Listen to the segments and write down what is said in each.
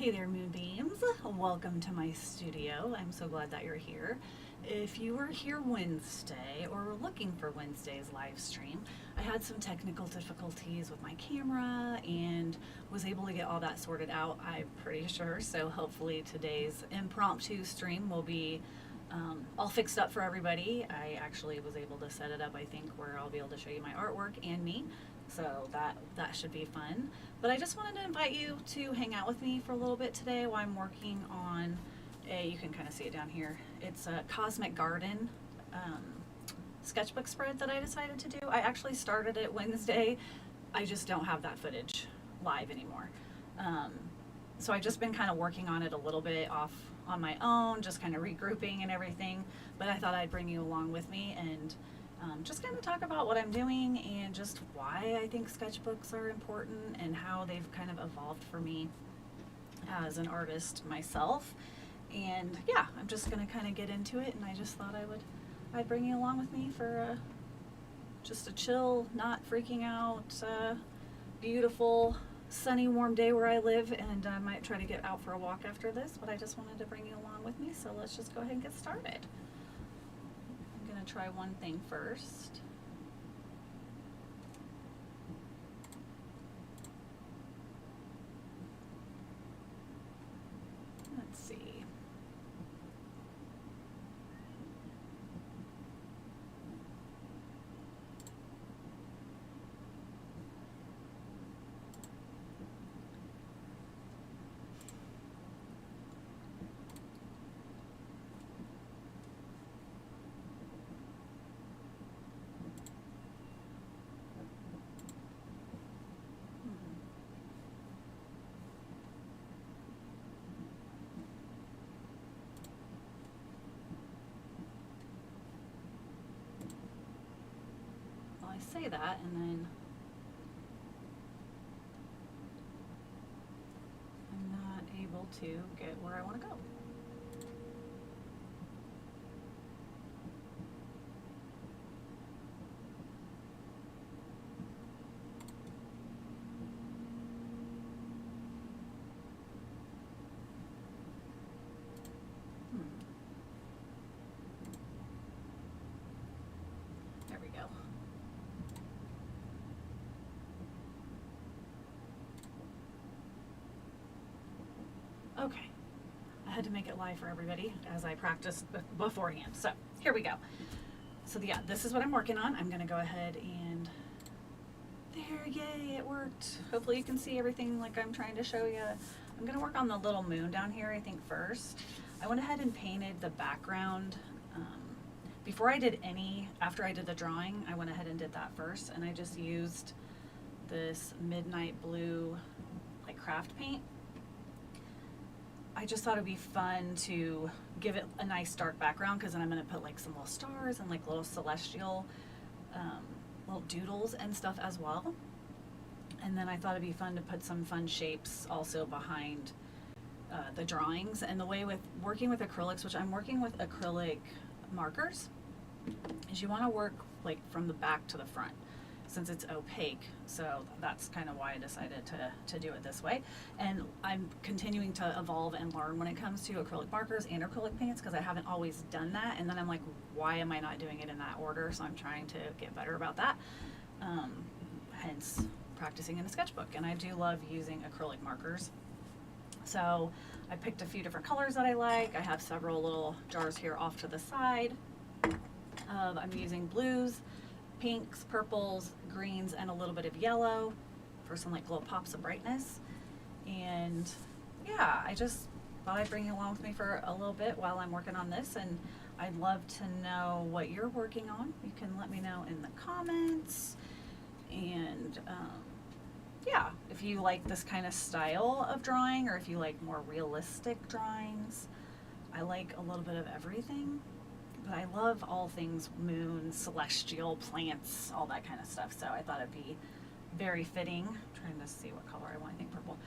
Hey there, Moonbeams. Welcome to my studio. I'm so glad that you're here. If you were here Wednesday or were looking for Wednesday's live stream, I had some technical difficulties with my camera and was able to get all that sorted out, I'm pretty sure. So hopefully today's impromptu stream will be all fixed up for everybody. I actually was able to set it up, I think, where I'll be able to show you my artwork and me. So that should be fun. But I just wanted to invite you to hang out with me for a little bit today while I'm working on you can kind of see it down here. It's a Cosmic Garden sketchbook spread that I decided to do. I actually started it Wednesday. I just don't have that footage live anymore. So I've just been kind of working on it a little bit off on my own, just kind of regrouping and everything. But I thought I'd bring you along with me and just kind of talk about what I'm doing and just why I think sketchbooks are important and how they've kind of evolved for me as an artist myself. And yeah, I'm just going to kind of get into it, and I just thought I'd bring you along with me for just a chill, not freaking out, beautiful, sunny, warm day where I live, and I might try to get out for a walk after this, but I just wanted to bring you along with me, so let's just go ahead and get started. I'm going to try one thing first. Let's see. Say that, and then I'm not able to get where I want to go. There we go. Okay, I had to make it live for everybody as I practiced beforehand. So here we go. So yeah, this is what I'm working on. I'm gonna go ahead and there, yay, it worked. Hopefully you can see everything like I'm trying to show you. I'm gonna work on the little moon down here, I think, first. I went ahead and painted the background. Before I did after I did the drawing, I went ahead and did that first, and I just used this midnight blue like craft paint. I just thought it'd be fun to give it a nice dark background, because then I'm going to put like some little stars and like little celestial little doodles and stuff as well. And then I thought it'd be fun to put some fun shapes also behind the drawings. And the way with working with acrylics, which I'm working with acrylic markers, is you want to work like from the back to the front, since it's opaque. So that's kind of why I decided to do it this way. And I'm continuing to evolve and learn when it comes to acrylic markers and acrylic paints, because I haven't always done that. And then I'm like, why am I not doing it in that order? So I'm trying to get better about that. Hence practicing in a sketchbook. And I do love using acrylic markers. So I picked a few different colors that I like. I have several little jars here off to the side. I'm using blues, pinks, purples, greens, and a little bit of yellow for some like little pops of brightness. And yeah, I just thought I'd bring you along with me for a little bit while I'm working on this, and I'd love to know what you're working on. You can let me know in the comments. And yeah, if you like this kind of style of drawing, or if you like more realistic drawings. I like a little bit of everything. But I love all things moon, celestial, plants, all that kind of stuff. So I thought it'd be very fitting. I'm trying to see what color I want. I think purple.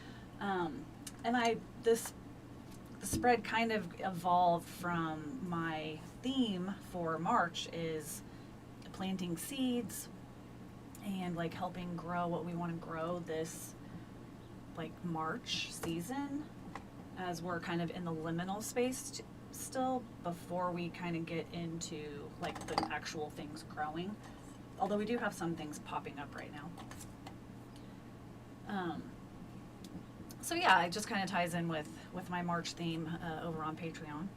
And the spread kind of evolved from my theme for March is planting seeds and like helping grow what we want to grow this like March season. as we're kind of in the liminal space still before we kind of get into like the actual things growing. Although we do have some things popping up right now. So yeah, it just kind of ties in with my March theme over on Patreon.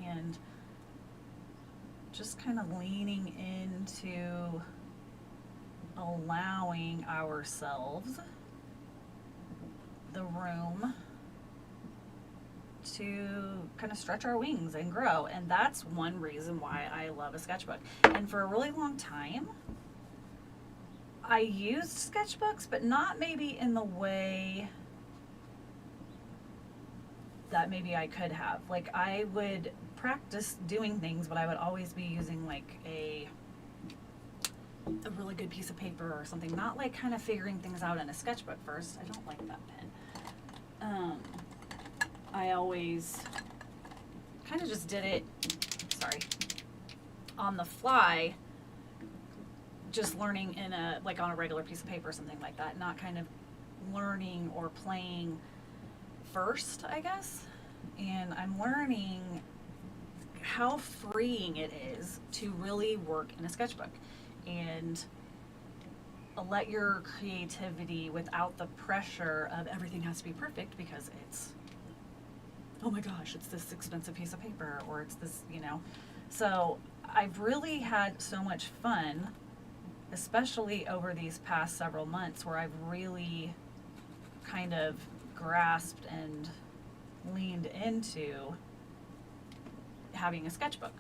And just kind of leaning into allowing ourselves the room to kind of stretch our wings and grow. And that's one reason why I love a sketchbook. And for a really long time, I used sketchbooks, but not maybe in the way that maybe I could have. Like, I would practice doing things, but I would always be using like a really good piece of paper or something, not like kind of figuring things out in a sketchbook first. I don't like that pen. I always kind of just did it, on the fly, just learning in like on a regular piece of paper or something like that, not kind of learning or playing first, I guess. And I'm learning how freeing it is to really work in a sketchbook and let your creativity without the pressure of everything has to be perfect because it's, oh my gosh, it's this expensive piece of paper, or it's this, So I've really had so much fun, especially over these past several months, where I've really kind of grasped and leaned into having a sketchbook,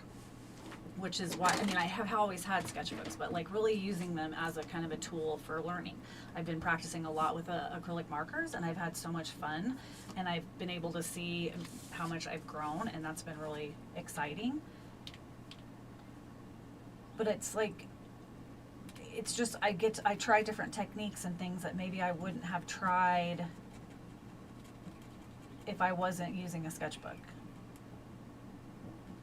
which is why, I have always had sketchbooks, but like really using them as a kind of a tool for learning. I've been practicing a lot with acrylic markers, and I've had so much fun, and I've been able to see how much I've grown, and that's been really exciting. But it's like, it's just, I try different techniques and things that maybe I wouldn't have tried if I wasn't using a sketchbook.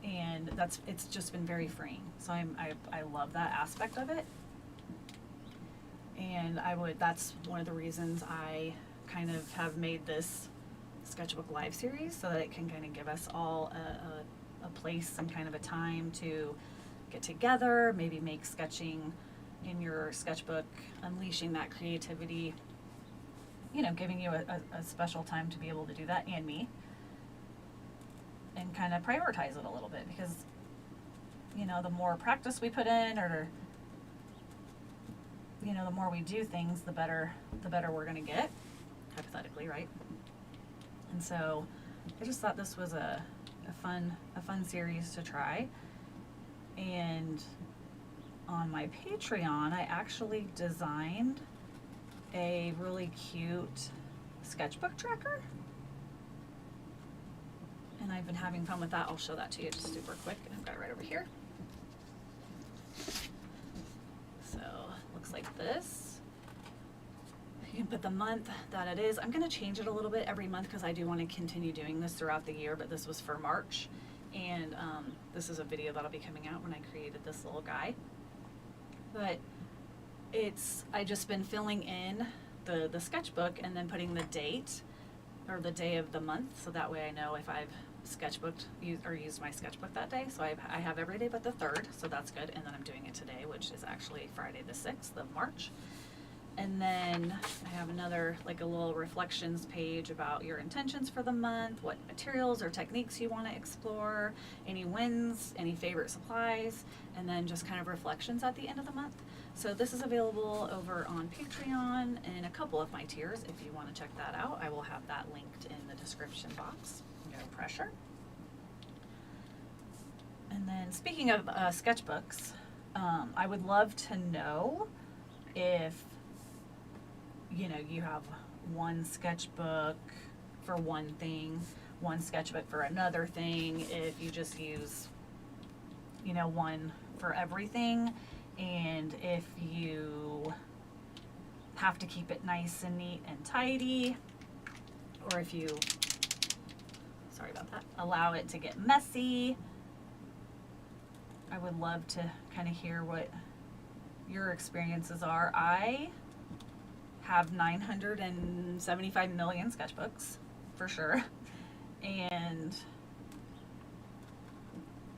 And it's just been very freeing. So I love that aspect of it. And that's one of the reasons I kind of have made this Sketchbook live series, so that it can kind of give us all a place, some kind of a time to get together, maybe make sketching in your sketchbook, unleashing that creativity, giving you a special time to be able to do that, and me. And kind of prioritize it a little bit, because the more practice we put in, or the more we do things, the better we're going to get, hypothetically, right? And so I just thought this was a fun series to try. And on my Patreon, I actually designed a really cute sketchbook tracker. And I've been having fun with that. I'll show that to you just super quick. I've got it right over here. So, looks like this. You can put the month that it is. I'm going to change it a little bit every month because I do want to continue doing this throughout the year, but this was for March. And this is a video that'll be coming out when I created this little guy. But I just been filling in the sketchbook and then putting the date or the day of the month, so that way I know if I've sketchbooked or used my sketchbook that day. So I have every day but the 3rd, so that's good. And then I'm doing it today, which is actually Friday the 6th of March. And then I have another, like a little reflections page about your intentions for the month, what materials or techniques you want to explore, any wins, any favorite supplies, and then just kind of reflections at the end of the month. So this is available over on Patreon in a couple of my tiers. If you want to check that out, I will have that linked in the description box. No pressure. And then speaking of sketchbooks, I would love to know if you have one sketchbook for one thing, one sketchbook for another thing, if you just use, one for everything, and if you have to keep it nice and neat and tidy, or if you, allow it to get messy. I would love to kind of hear what your experiences are. I have 975 million sketchbooks for sure. And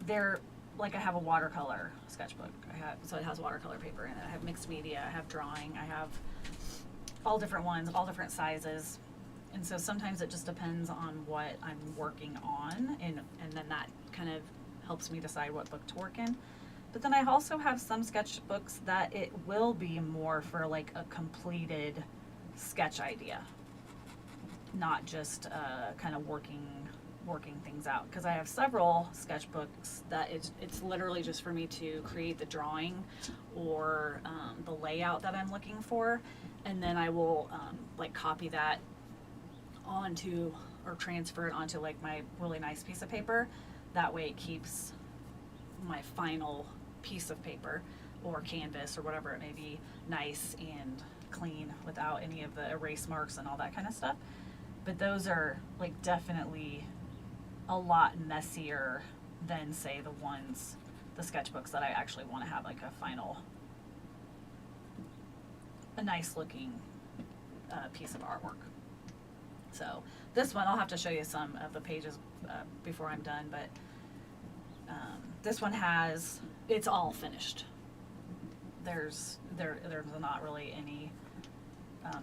they're like, I have a watercolor sketchbook. So it has watercolor paper in it. I have mixed media, I have drawing, I have all different ones, all different sizes. And so sometimes it just depends on what I'm working on, and then that kind of helps me decide what book to work in. But then I also have some sketchbooks that it will be more for like a completed sketch idea, not just kind of working things out. Because I have several sketchbooks that it's literally just for me to create the drawing or the layout that I'm looking for, and then I will like copy that onto or transfer it onto like my really nice piece of paper. That way it keeps my final piece of paper or canvas or whatever it may be nice and clean without any of the erase marks and all that kind of stuff. But those are like definitely a lot messier than, say, the sketchbooks that I actually want to have like a nice looking piece of artwork. So this one, I'll have to show you some of the pages before I'm done, but this one it's all finished. There's not really any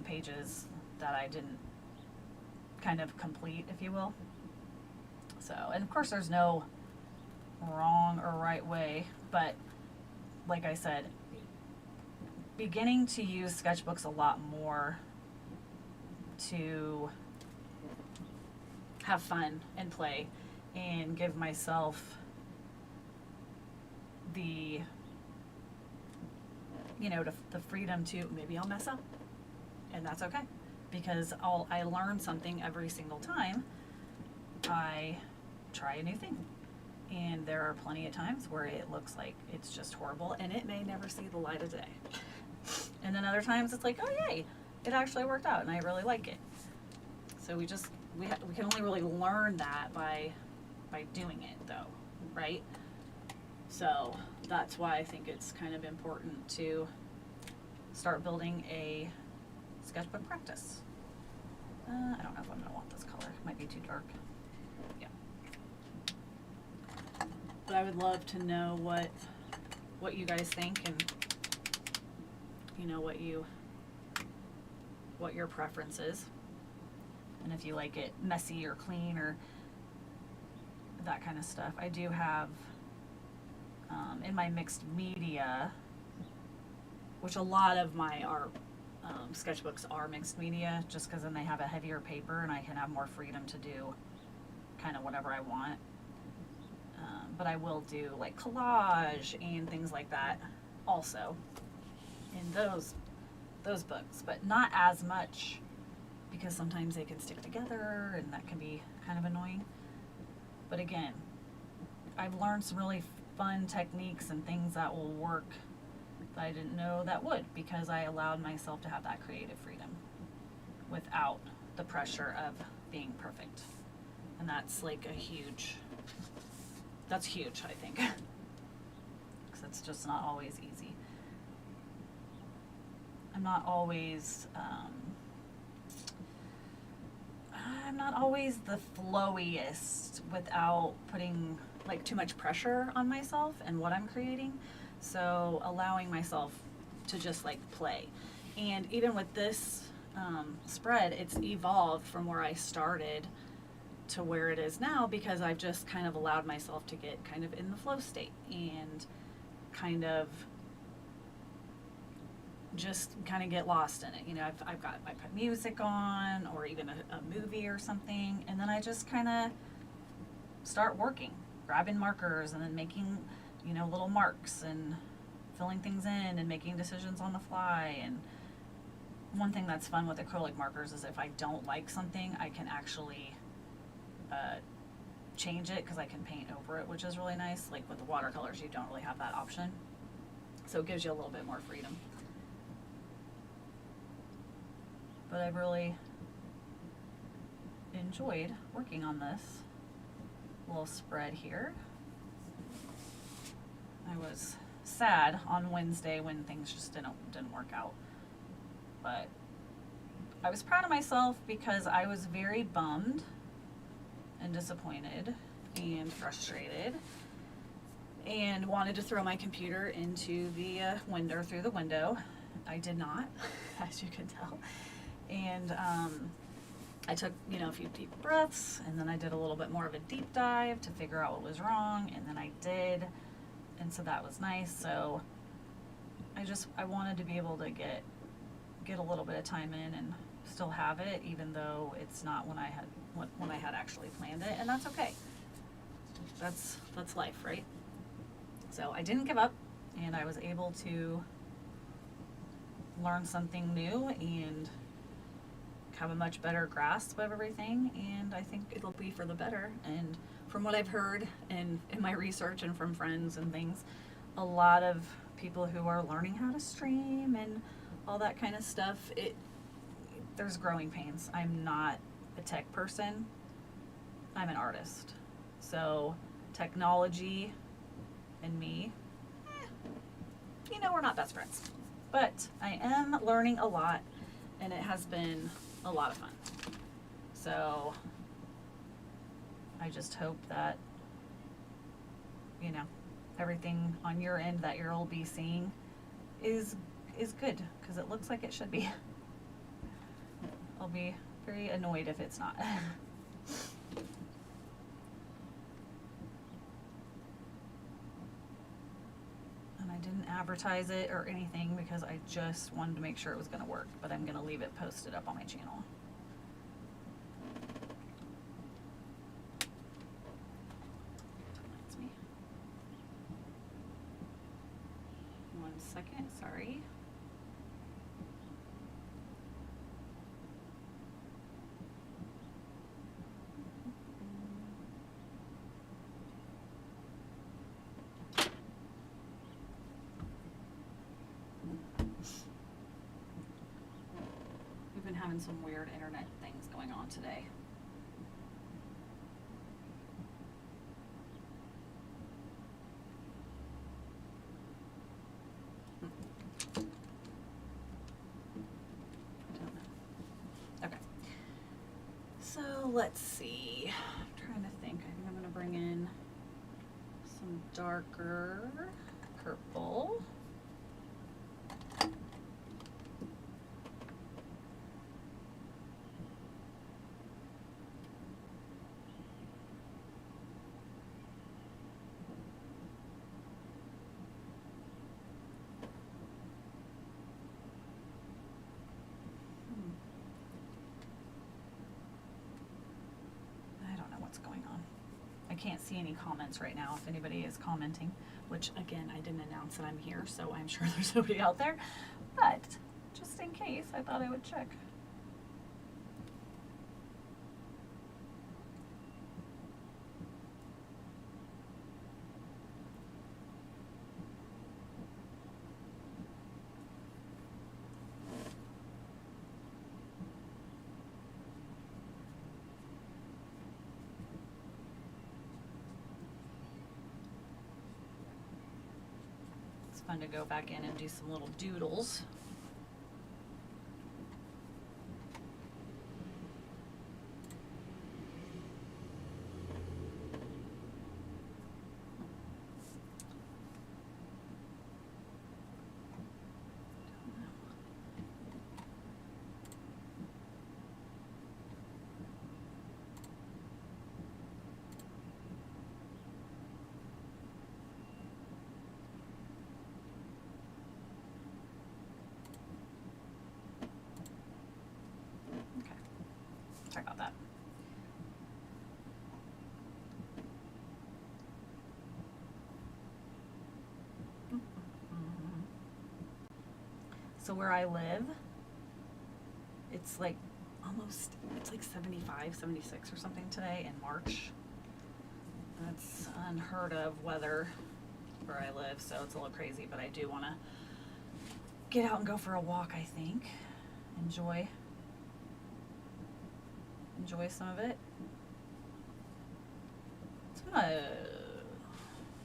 pages that I didn't kind of complete, if you will. So, and of course there's no wrong or right way, but like I said, beginning to use sketchbooks a lot more to have fun and play and give myself the freedom to, maybe I'll mess up, and that's okay, because I learn something every single time I try a new thing. And there are plenty of times where it looks like it's just horrible and it may never see the light of day. And then other times it's like, oh yay, it actually worked out and I really like it. So we can only really learn that by doing it, though, right? So that's why I think it's kind of important to start building a sketchbook practice. I don't know if I'm going to want this color. It might be too dark. Yeah. But I would love to know what you guys think, and what your preference is, and if you like it messy or clean or that kind of stuff. I do have in my mixed media, which a lot of my art sketchbooks are mixed media, just because then they have a heavier paper and I can have more freedom to do kind of whatever I want. But I will do like collage and things like that also in those books, but not as much, because sometimes they can stick together and that can be kind of annoying. But again, I've learned some really fun techniques and things that will work that I didn't know that would, because I allowed myself to have that creative freedom without the pressure of being perfect. And that's like that's huge, I think, because it's just not always easy. I'm not always the flowiest without putting like too much pressure on myself and what I'm creating. So allowing myself to just like play. And even with this spread, it's evolved from where I started to where it is now, because I've just kind of allowed myself to get kind of in the flow state and kind of get lost in it. I put music on, or even a movie or something, and then I just kind of start working, grabbing markers and then making, little marks and filling things in and making decisions on the fly. And one thing that's fun with acrylic markers is if I don't like something, I can actually change it, because I can paint over it, which is really nice. Like with the watercolors, you don't really have that option. So it gives you a little bit more freedom. But I've really enjoyed working on this little spread here. I was sad on Wednesday when things just didn't work out, but I was proud of myself because I was very bummed and disappointed and frustrated and wanted to throw my computer into the window, through the window. I did not, as you can tell. And I took, a few deep breaths, and then I did a little bit more of a deep dive to figure out what was wrong, and then I did, and so that was nice. So I wanted to be able to get a little bit of time in and still have it, even though it's not when I had actually planned it, and that's okay. That's life, right? So I didn't give up, and I was able to learn something new and have a much better grasp of everything, and I think it'll be for the better. And from what I've heard and in my research and from friends and things, a lot of people who are learning how to stream and all that kind of stuff, there's growing pains. I'm not a tech person. I'm an artist. So technology and me, we're not best friends. But I am learning a lot, and it has been a lot of fun. So I just hope that, everything on your end that you'll be seeing is good, because it looks like it should be. I'll be very annoyed if it's not. And I didn't advertise it or anything because I just wanted to make sure it was going to work, but I'm going to leave it posted up on my channel. That's me. 1 second, sorry. We've been having some weird internet things going on today. Okay. So let's see. I'm trying to think. I think I'm going to bring in some darker purple. What's going on. I can't see any comments right now if anybody is commenting, which again, I didn't announce that I'm here, so I'm sure there's nobody out there, but just in case, I thought I would check. Fun to go back in and do some little doodles. Sorry about that. So where I live, it's like it's like 75, 76 or something today in March. That's unheard of weather where I live, so it's a little crazy, but I do want to get out and go for a walk, I think. Enjoy some of it. It's been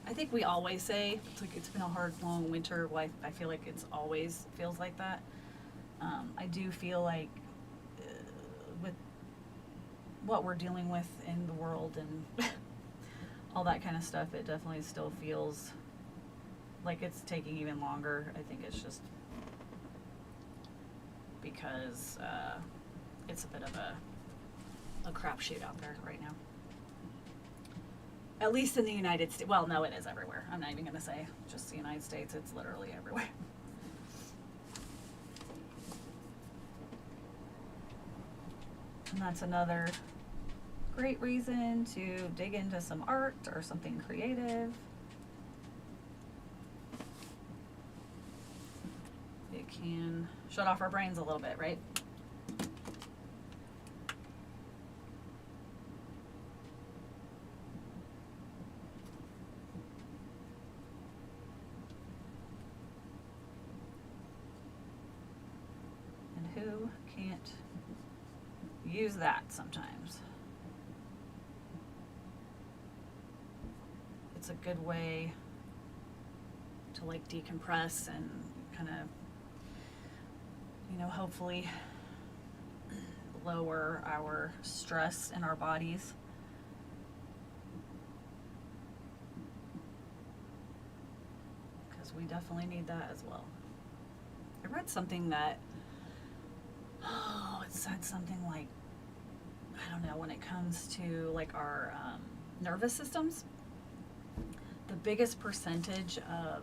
I think we always say, it's been a hard, long winter. Well, I feel like it's always feels like that. I do feel like what we're dealing with in the world and all that kind of stuff, it definitely still feels like it's taking even longer. I think it's just because it's a bit of a crapshoot out there right now. At least in the United States. Well, no, it is everywhere. I'm not even going to say just the United States. It's literally everywhere. And that's another great reason to dig into some art or something creative. It can shut off our brains a little bit, right? And who can't use that sometimes? It's a good way to like decompress and kind of, you know, hopefully lower our stress in our bodies. Because we definitely need that as well. I read something that, it said something like, I don't know, when it comes to like our nervous systems, the biggest percentage of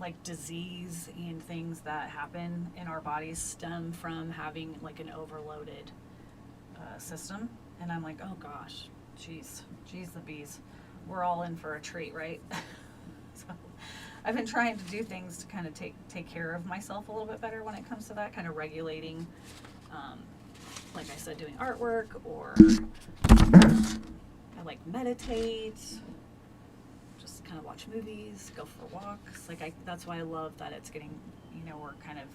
like disease and things that happen in our bodies stem from having like an overloaded system. And I'm like, oh gosh, geez the bees, we're all in for a treat, right? So I've been trying to do things to kind of take care of myself a little bit better when it comes to that, kind of regulating, like I said, doing artwork, or I like meditate, just kind of watch movies, go for walks. Like that's why I love that it's getting, you know, we're kind of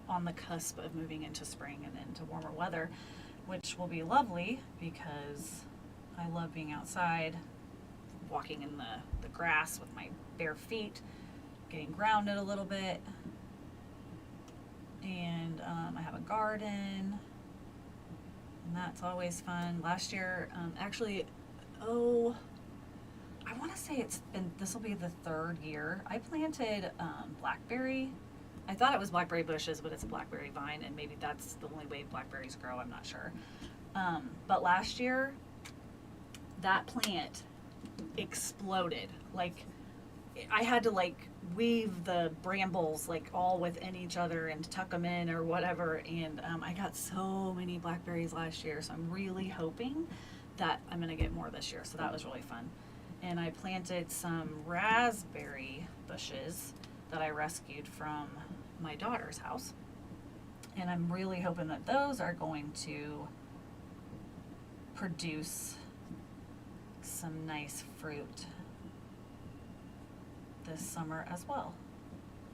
on the cusp of moving into spring and into warmer weather, which will be lovely because I love being outside, walking in the grass with my bare feet, getting grounded a little bit. And I have a garden, and that's always fun. Last year, actually, I want to say this will be the third year. I planted blackberry. I thought it was blackberry bushes, but it's a blackberry vine, and maybe that's the only way blackberries grow, I'm not sure. But last year, that plant exploded. Like, I had to like weave the brambles like all within each other and tuck them in or whatever, and I got so many blackberries last year, so I'm really hoping that I'm gonna get more this year. So that was really fun. And I planted some raspberry bushes that I rescued from my daughter's house, and I'm really hoping that those are going to produce some nice fruit this summer as well.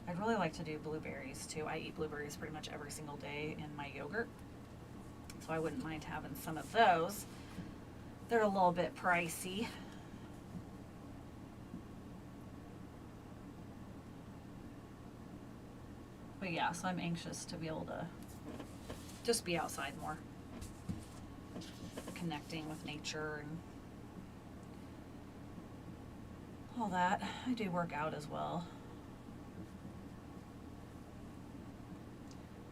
I'd really like to do blueberries too. I eat blueberries pretty much every single day in my yogurt, so I wouldn't mind having some of those. They're a little bit pricey. But yeah, so I'm anxious to be able to just be outside more, connecting with nature and all that. I do work out as well.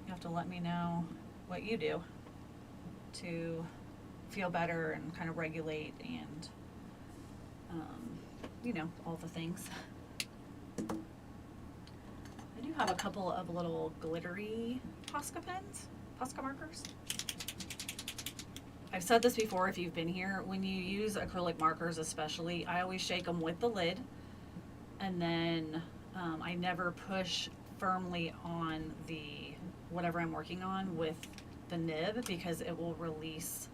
You have to let me know what you do to feel better and kind of regulate and, you know, all the things. I do have a couple of little glittery Posca pens, Posca markers. I've said this before if you've been here, when you use acrylic markers especially, I always shake them with the lid, and then I never push firmly on the whatever I'm working on with the nib, because it will release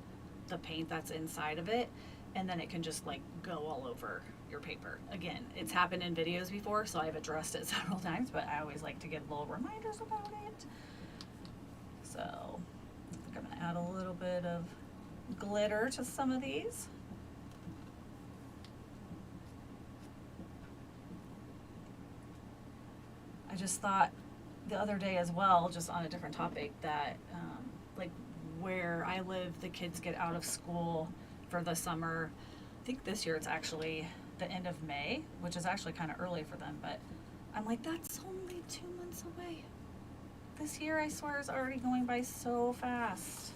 the paint that's inside of it, and then it can just like go all over your paper. Again, it's happened in videos before, so I've addressed it several times, but I always like to give little reminders about it. So I think I'm gonna add a little bit of glitter to some of these. I just thought the other day as well, just on a different topic, that like where I live, the kids get out of school for the summer. I think this year it's actually the end of May, which is actually kind of early for them, but I'm like, that's only 2 months away. This year, I swear, is already going by so fast.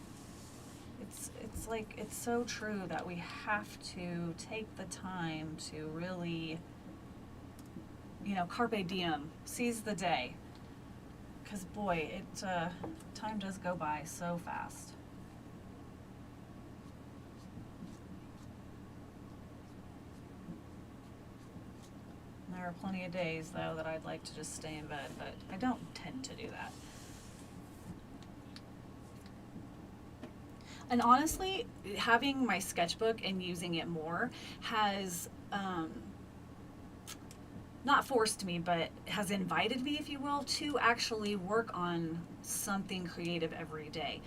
It's like, it's so true that we have to take the time to really, carpe diem, seize the day. Because boy, time does go by so fast. There are plenty of days, though, that I'd like to just stay in bed, but I don't tend to do that. And honestly, having my sketchbook and using it more has not forced me, but has invited me, if you will, to actually work on something creative every day.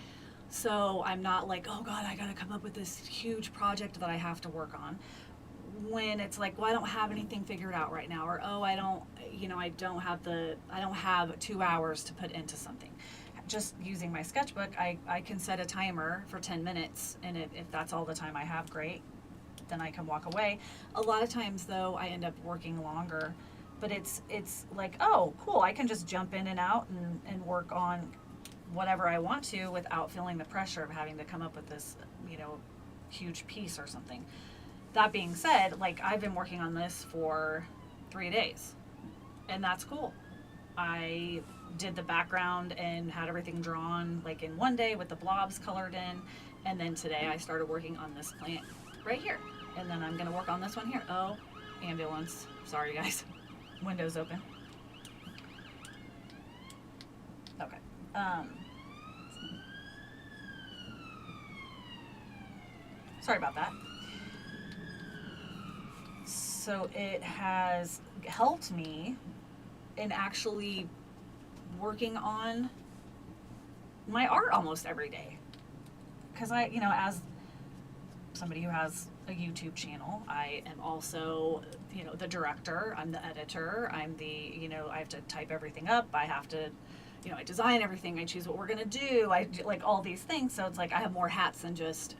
So I'm not like, oh God, I gotta come up with this huge project that I have to work on. When it's like, well, I don't have anything figured out right now, or oh, I don't have 2 hours to put into something. Just using my sketchbook, I can set a timer for 10 minutes, and if that's all the time I have, great, then I can walk away. A lot of times, though, I end up working longer, but it's like, oh, cool, I can just jump in and out and work on whatever I want to without feeling the pressure of having to come up with this, huge piece or something. That being said, like, I've been working on this for 3 days, and that's cool. I did the background and had everything drawn like in one day with the blobs colored in, and then today I started working on this plant right here, and then I'm gonna work on this one here. Oh, ambulance, sorry guys. Windows open. Okay. Sorry about that. So it has helped me in actually working on my art almost every day. Because as somebody who has a YouTube channel, I am also, the director, I'm the editor, I'm the, I have to type everything up, I have to, I design everything, I choose what we're gonna do, I do, like, all these things, so it's like I have more hats than just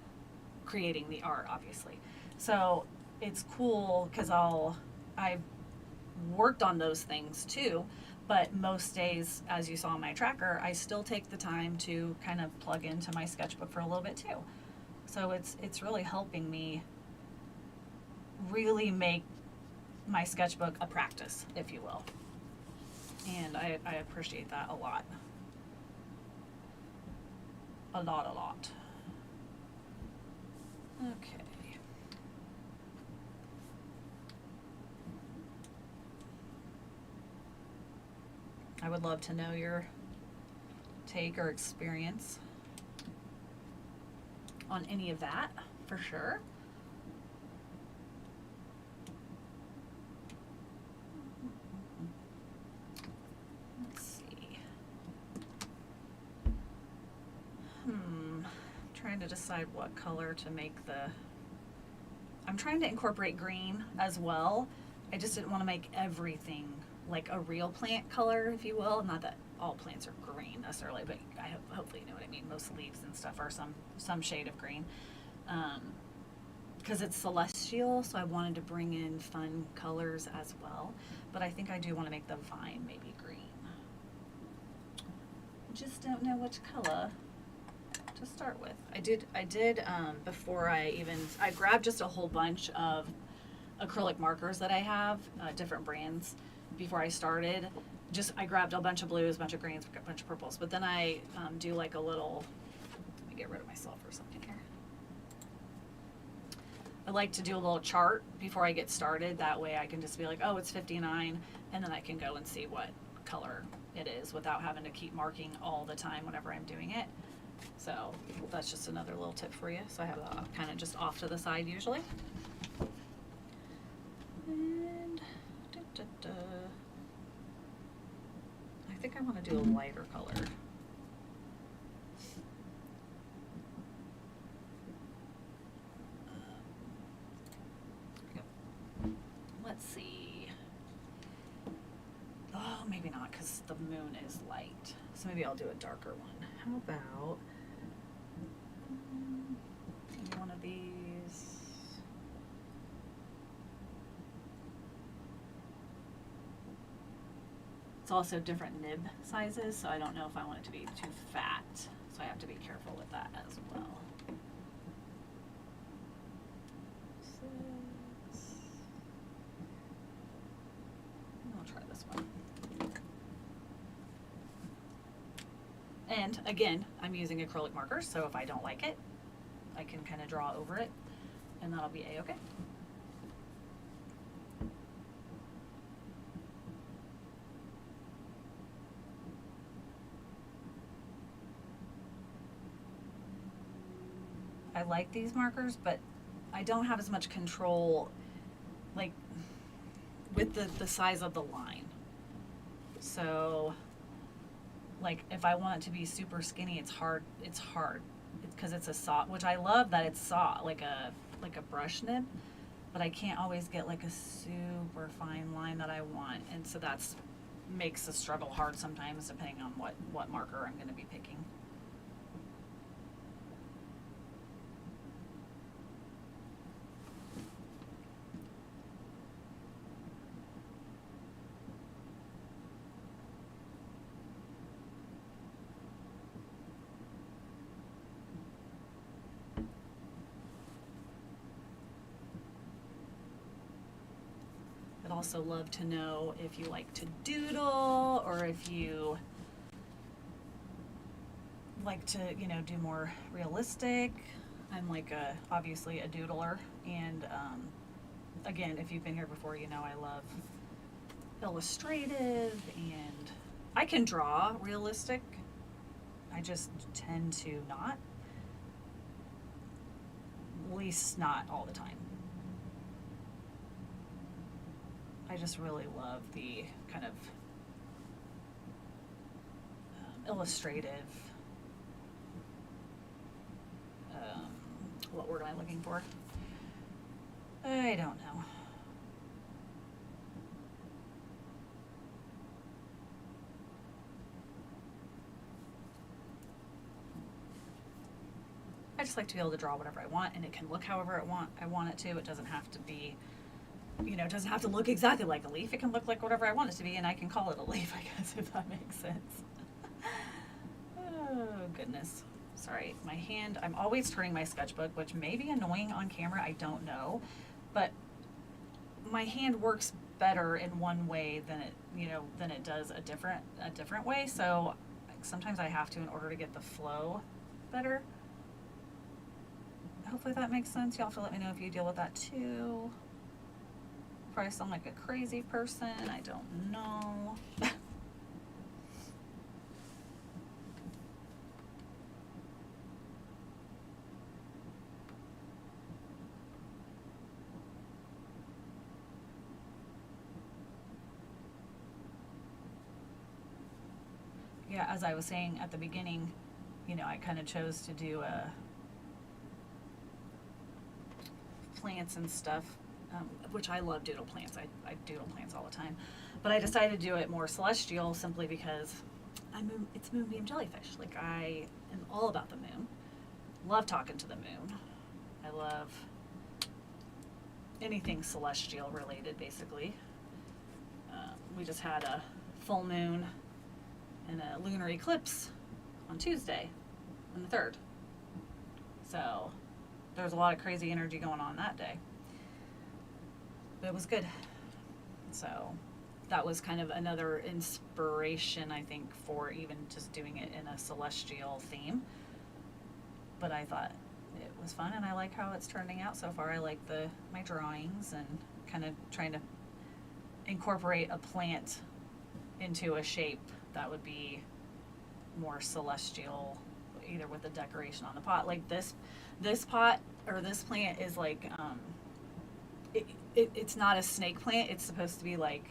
creating the art, obviously. So it's cool because I've worked on those things too, but most days, as you saw on my tracker, I still take the time to kind of plug into my sketchbook for a little bit too. So it's really helping me really make my sketchbook a practice, if you will. And I appreciate that a lot. A lot. Okay. I would love to know your take or experience on any of that, for sure. Let's see. Trying to decide what color to make I'm trying to incorporate green as well. I just didn't want to make everything like a real plant color, if you will. Not that all plants are green necessarily, but hopefully you know what I mean. Most leaves and stuff are some shade of green. Because it's celestial, so I wanted to bring in fun colors as well. But I think I do want to make the vine maybe green. Just don't know which color to start with. I did before I grabbed just a whole bunch of acrylic markers that I have, different brands. Before I started, I grabbed a bunch of blues, a bunch of greens, a bunch of purples, but then I do like a little, let me get rid of myself for a second here. I like to do a little chart before I get started, that way I can just be like, oh, it's 59, and then I can go and see what color it is without having to keep marking all the time whenever I'm doing it. So that's just another little tip for you. So I have that kind of just off to the side usually. And I think I want to do a lighter color. Let's see. Oh, maybe not, because the moon is light. So maybe I'll do a darker one. How about It's also different nib sizes, so I don't know if I want it to be too fat. So I have to be careful with that as well. 6. I'll try this one. And again, I'm using acrylic markers, so if I don't like it, I can kind of draw over it, and that'll be a-okay. I like these markers, but I don't have as much control, like, with the size of the line. So, like, if I want it to be super skinny, it's hard. It's because it's a soft, which I love that it's soft, like a brush nib, but I can't always get like a super fine line that I want, and so that's makes the struggle hard sometimes, depending on what marker I'm going to be picking. I'd also love to know if you like to doodle, or if you like to, do more realistic. I'm like obviously a doodler, and again, if you've been here before, I love illustrative, and I can draw realistic. I just tend to not, at least not all the time. I just really love the kind of illustrative, what word am I looking for? I don't know. I just like to be able to draw whatever I want, and it can look however I want it to. It doesn't have to be, it doesn't have to look exactly like a leaf. It can look like whatever I want it to be, and I can call it a leaf, I guess, if that makes sense. Oh, goodness. Sorry, my hand, I'm always turning my sketchbook, which may be annoying on camera, I don't know. But my hand works better in one way than it does a different way. So sometimes I have to in order to get the flow better. Hopefully that makes sense. Y'all have to let me know if you deal with that too. Probably sound like a crazy person. I don't know. Yeah, as I was saying at the beginning, I kind of chose to do plants and stuff, which I love doodle plants. I doodle plants all the time. But I decided to do it more celestial simply because it's moonbeam jellyfish. Like, I am all about the moon. Love talking to the moon. I love anything celestial related, basically. We just had a full moon and a lunar eclipse on Tuesday, on the 3rd. So there's a lot of crazy energy going on that day. But it was good. So that was kind of another inspiration, I think, for even just doing it in a celestial theme. But I thought it was fun, and I like how it's turning out so far. I like my drawings, and kind of trying to incorporate a plant into a shape that would be more celestial, either with the decoration on the pot. Like this pot, or this plant is like, it's not a snake plant. It's supposed to be like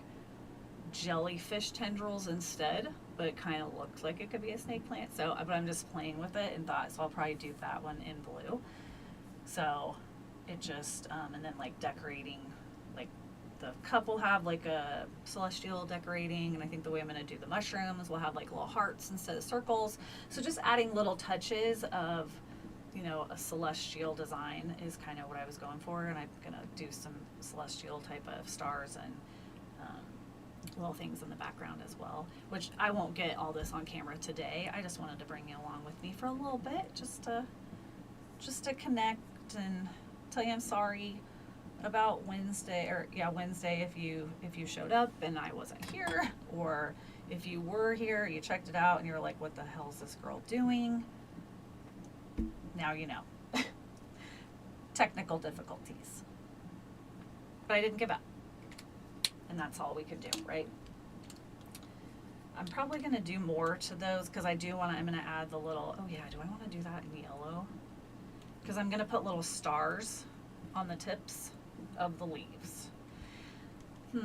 jellyfish tendrils instead, but it kind of looks like it could be a snake plant. So, but I'm just playing with it and thought, so I'll probably do that one in blue. So it just, and then like decorating, like the cup will have like a celestial decorating, and I think the way I'm going to do the mushrooms will have like little hearts instead of circles. So just adding little touches of, a celestial design is kind of what I was going for, and I'm going to do some celestial type of stars and little things in the background as well, which I won't get all this on camera today. I just wanted to bring you along with me for a little bit, just to connect and tell you I'm sorry about Wednesday, or yeah, Wednesday, if you showed up and I wasn't here, or if you were here, you checked it out and you're like, what the hell is this girl doing? Now you know. Technical difficulties. But I didn't give up. And that's all we could do, right? I'm probably going to do more to those because I'm going to add the little, oh yeah, do I want to do that in yellow? Because I'm going to put little stars on the tips of the leaves. I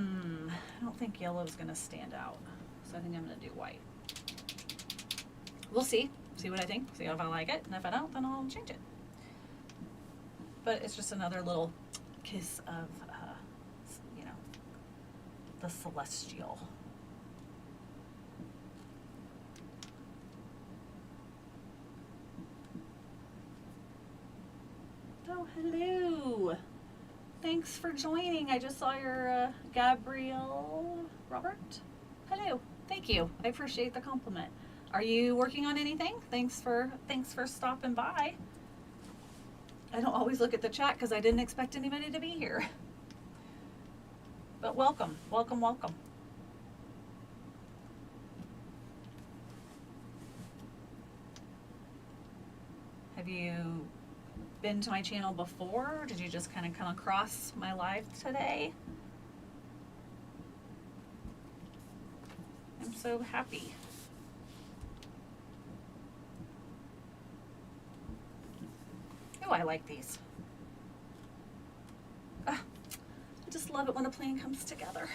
don't think yellow is going to stand out. So I think I'm going to do white. We'll see. See what I think. See if I like it. And if I don't, then I'll change it. But it's just another little kiss of, the celestial. Oh, hello. Thanks for joining. I just saw your Gabrielle Robert. Hello. Thank you. I appreciate the compliment. Are you working on anything? Thanks for stopping by. I don't always look at the chat because I didn't expect anybody to be here. But welcome, welcome, welcome. Have you been to my channel before? Or did you just kind of come across my live today? I'm so happy. Oh, I like these. I just love it when a plan comes together.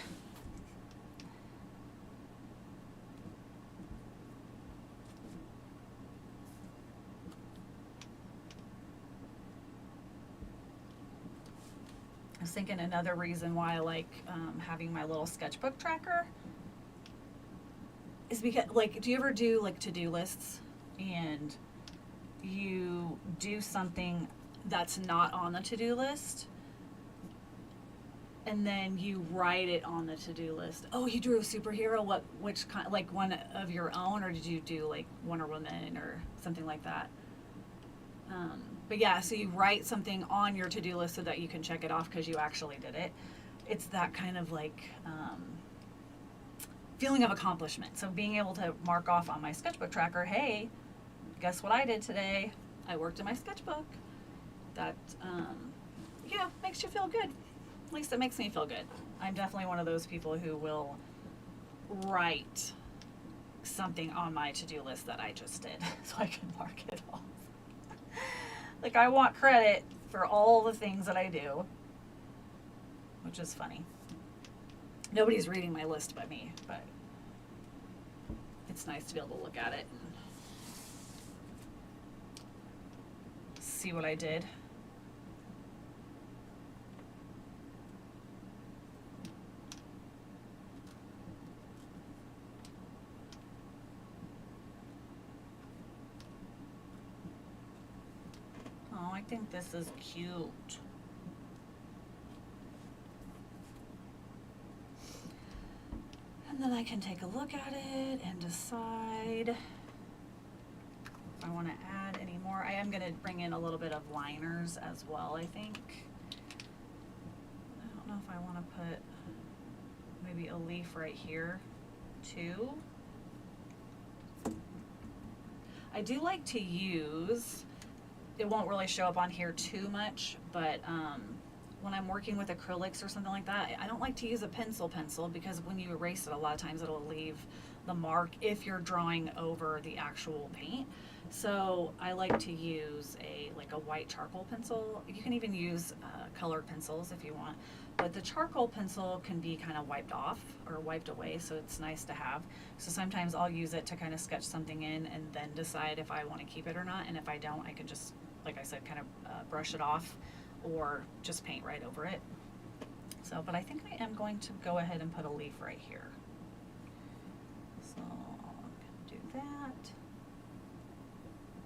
I was thinking another reason why I like having my little sketchbook tracker is because, like, do you ever do like to-do lists and you do something that's not on the to-do list and then you write it on the to-do list? Oh, you drew a superhero. Which kind? Like one of your own, or did you do like Wonder Woman or something like that? But yeah, so you write something on your to-do list so that you can check it off because you actually did it. It's that kind of like feeling of accomplishment. So being able to mark off on my sketchbook tracker, hey, guess what I did today? I worked in my sketchbook. That, yeah, makes you feel good. At least it makes me feel good. I'm definitely one of those people who will write something on my to-do list that I just did so I can mark it off. Like, I want credit for all the things that I do, which is funny. Nobody's reading my list but me, but it's nice to be able to look at it and see what I did. Oh, I think this is cute. And then I can take a look at it and decide if I want to add any more. I am going to bring in a little bit of liners as well, I think. I don't know if I want to put maybe a leaf right here too. I do like to use, it won't really show up on here too much, but when I'm working with acrylics or something like that, I don't like to use a pencil because when you erase it, a lot of times it'll leave the mark if you're drawing over the actual paint. So I like to use like a white charcoal pencil. You can even use colored pencils if you want, but the charcoal pencil can be kind of wiped off or wiped away, so it's nice to have. So sometimes I'll use it to kind of sketch something in and then decide if I want to keep it or not, and if I don't, I can just, like I said, kind of brush it off or just paint right over it. So, but I think I am going to go ahead and put a leaf right here. So I'm gonna do that.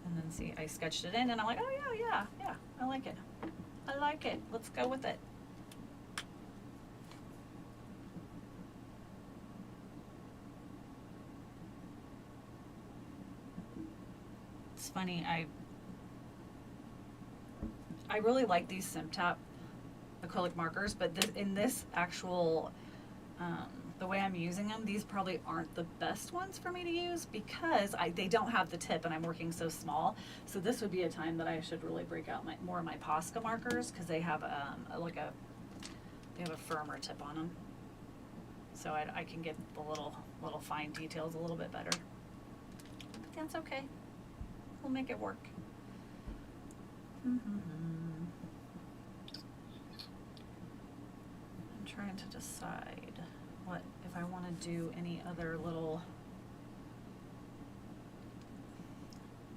And then see, I sketched it in and I'm like, oh yeah, I like it. I like it. Let's go with it. funny. I really like these SimTap acrylic markers, but in this actual, the way I'm using them, these probably aren't the best ones for me to use because they don't have the tip and I'm working so small. So this would be a time that I should really break out more of my Posca markers because they have they have a firmer tip on them. So I can get the little fine details a little bit better. But that's okay. We'll make it work. I'm trying to decide if I want to do any other little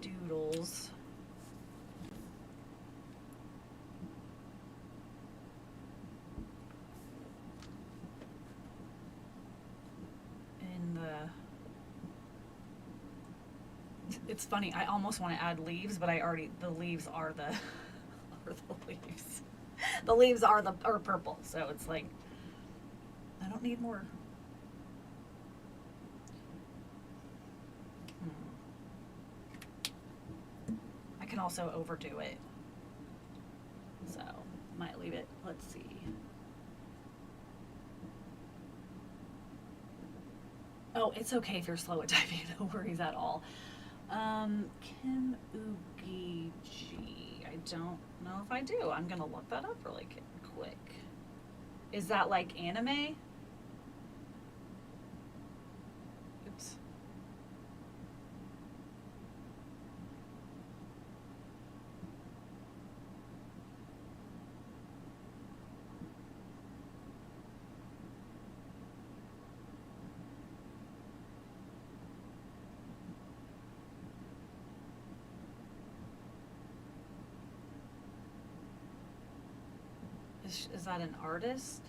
doodles. It's funny, I almost want to add leaves, but the leaves are the leaves. The leaves are purple, so it's like I don't need more. I can also overdo it. So might leave it. Let's see. Oh, it's okay if you're slow at typing, no worries at all. Kim Ugiji. I don't know if I do. I'm gonna look that up really quick. Is that like anime? Oops. Is that an artist?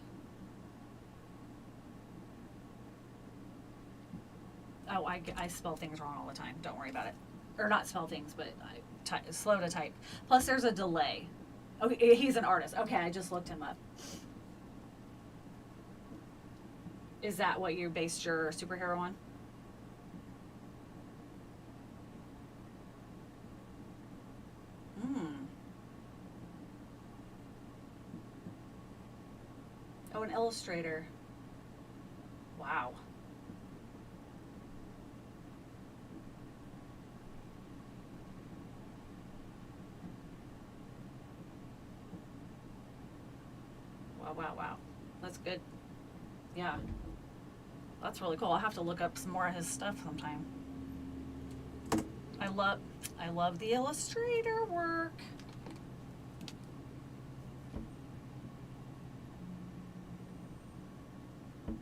Oh, I spell things wrong all the time. Don't worry about it. Or not spell things, but slow to type. Plus there's a delay. Okay, he's an artist. Okay, I just looked him up. Is that what you based your superhero on? Oh, an illustrator. Wow. Wow. That's good. Yeah. That's really cool. I'll have to look up some more of his stuff sometime. I love the illustrator work.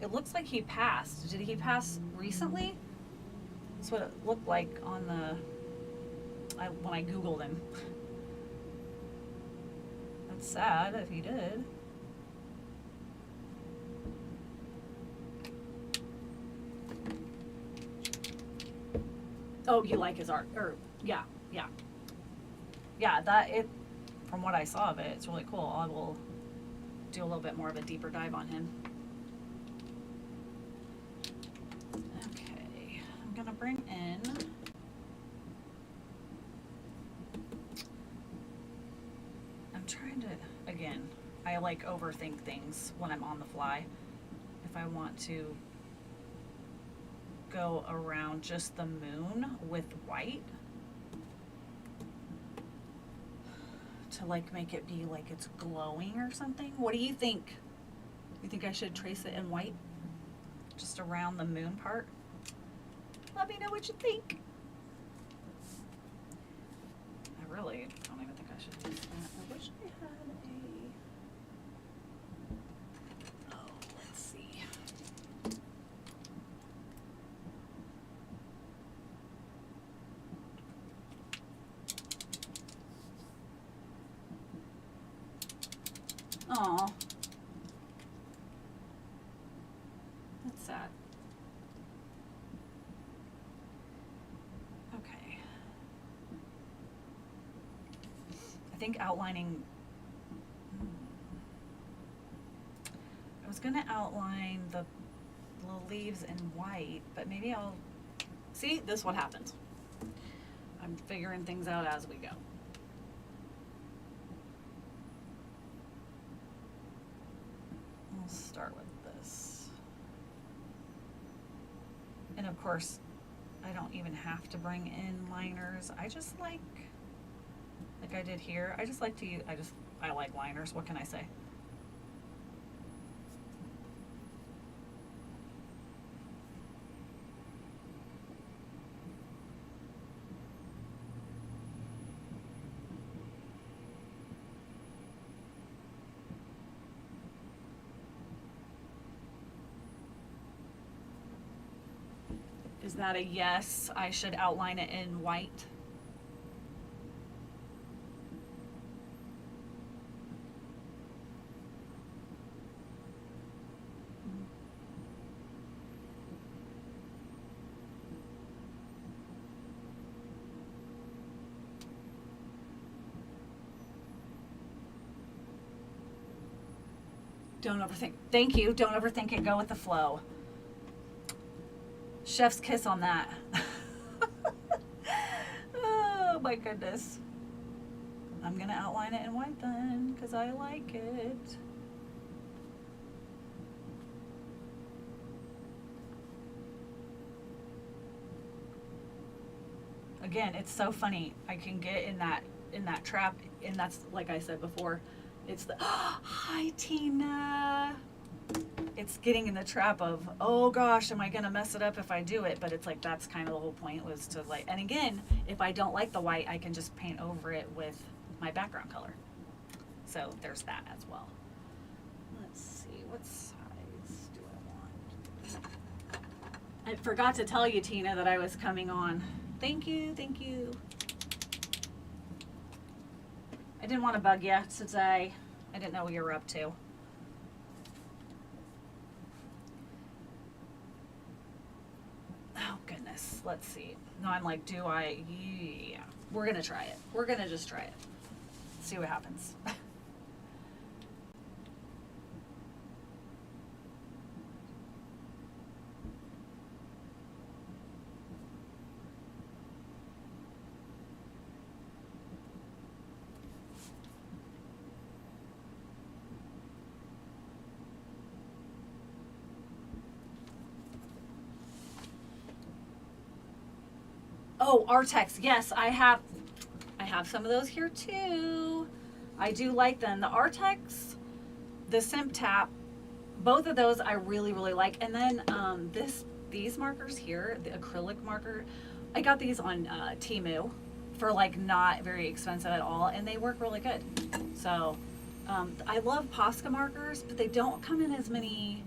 It looks like he passed. Did he pass recently? That's what it looked like on when I Googled him. That's sad if he did. Oh, you like his art? Yeah. From what I saw of it, it's really cool. I will do a little bit more of a deeper dive on him. Okay, I'm gonna bring in again, I like overthink things when I'm on the fly. If I want to go around just the moon with white to like make it be like it's glowing or something. What do you think? You think I should trace it in white? Just around the moon part? Let me know what you think. I really don't even think I should use that. I wish I had let's see. Aw. That's sad. Okay. I think outlining. I was gonna outline the leaves in white, but maybe I'll see. This is what happens. I'm figuring things out as we go. We'll start with this. And of course, I don't even have to bring in liners. I just like I did here, I just like to use, I like liners. What can I say? Is that a yes? I should outline it in white. Don't overthink. Thank you. Don't overthink it. Go with the flow. Chef's kiss on that. Oh my goodness. I'm gonna outline it in white then, because I like it. Again, it's so funny. I can get in that trap, and that's like I said before. It's the hi Tina. It's getting in the trap of, oh gosh, am I gonna mess it up if I do it? But it's like that's kind of the whole point, was to like, and again, if I don't like the white, I can just paint over it with my background color. So there's that as well. Let's see, what size do I want? I forgot to tell you, Tina, that I was coming on. Thank you, thank you. I didn't want to bug you today. I didn't know what you were up to. Oh goodness, let's see. No, I'm like, do I? Yeah, we're gonna try it. We're gonna just try it. See what happens. Oh, Artex. Yes, I have some of those here too. I do like them. The Artex, the Simp Tap, both of those I really, really like. And then these markers here, the acrylic marker, I got these on Temu for like not very expensive at all, and they work really good. So I love Posca markers, but they don't come in as many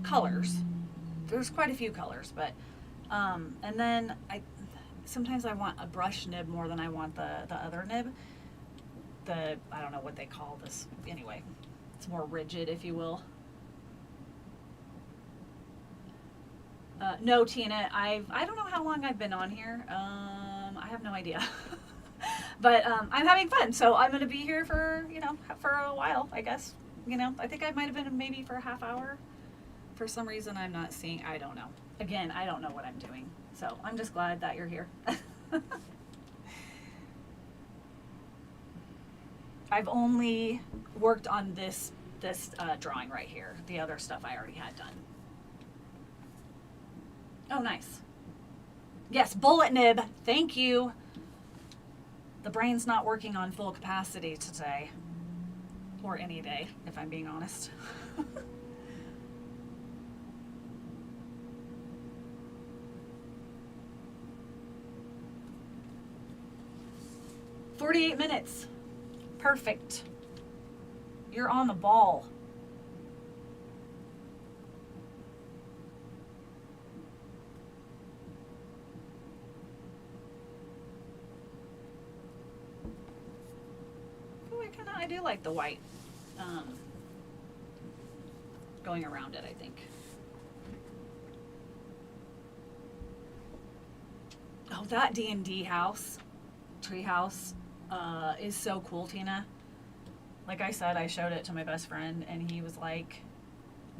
colors. There's quite a few colors, but and then sometimes I want a brush nib more than I want the other nib. I don't know what they call this. Anyway, it's more rigid, if you will. No, Tina, I don't know how long I've been on here. I have no idea. But I'm having fun, so I'm going to be here for, for a while, I guess. I think I might have been maybe for a half hour. For some reason, I'm not seeing, I don't know. Again, I don't know what I'm doing. So I'm just glad that you're here. I've only worked on this drawing right here. The other stuff I already had done. Oh, nice. Yes, bullet nib. Thank you. The brain's not working on full capacity today. Or any day, if I'm being honest. 48 minutes. Perfect. You're on the ball. Ooh, I do like the white going around it, I think. Oh, that D&D house, tree house, is so cool, Tina. Like I said, I showed it to my best friend, and he was like,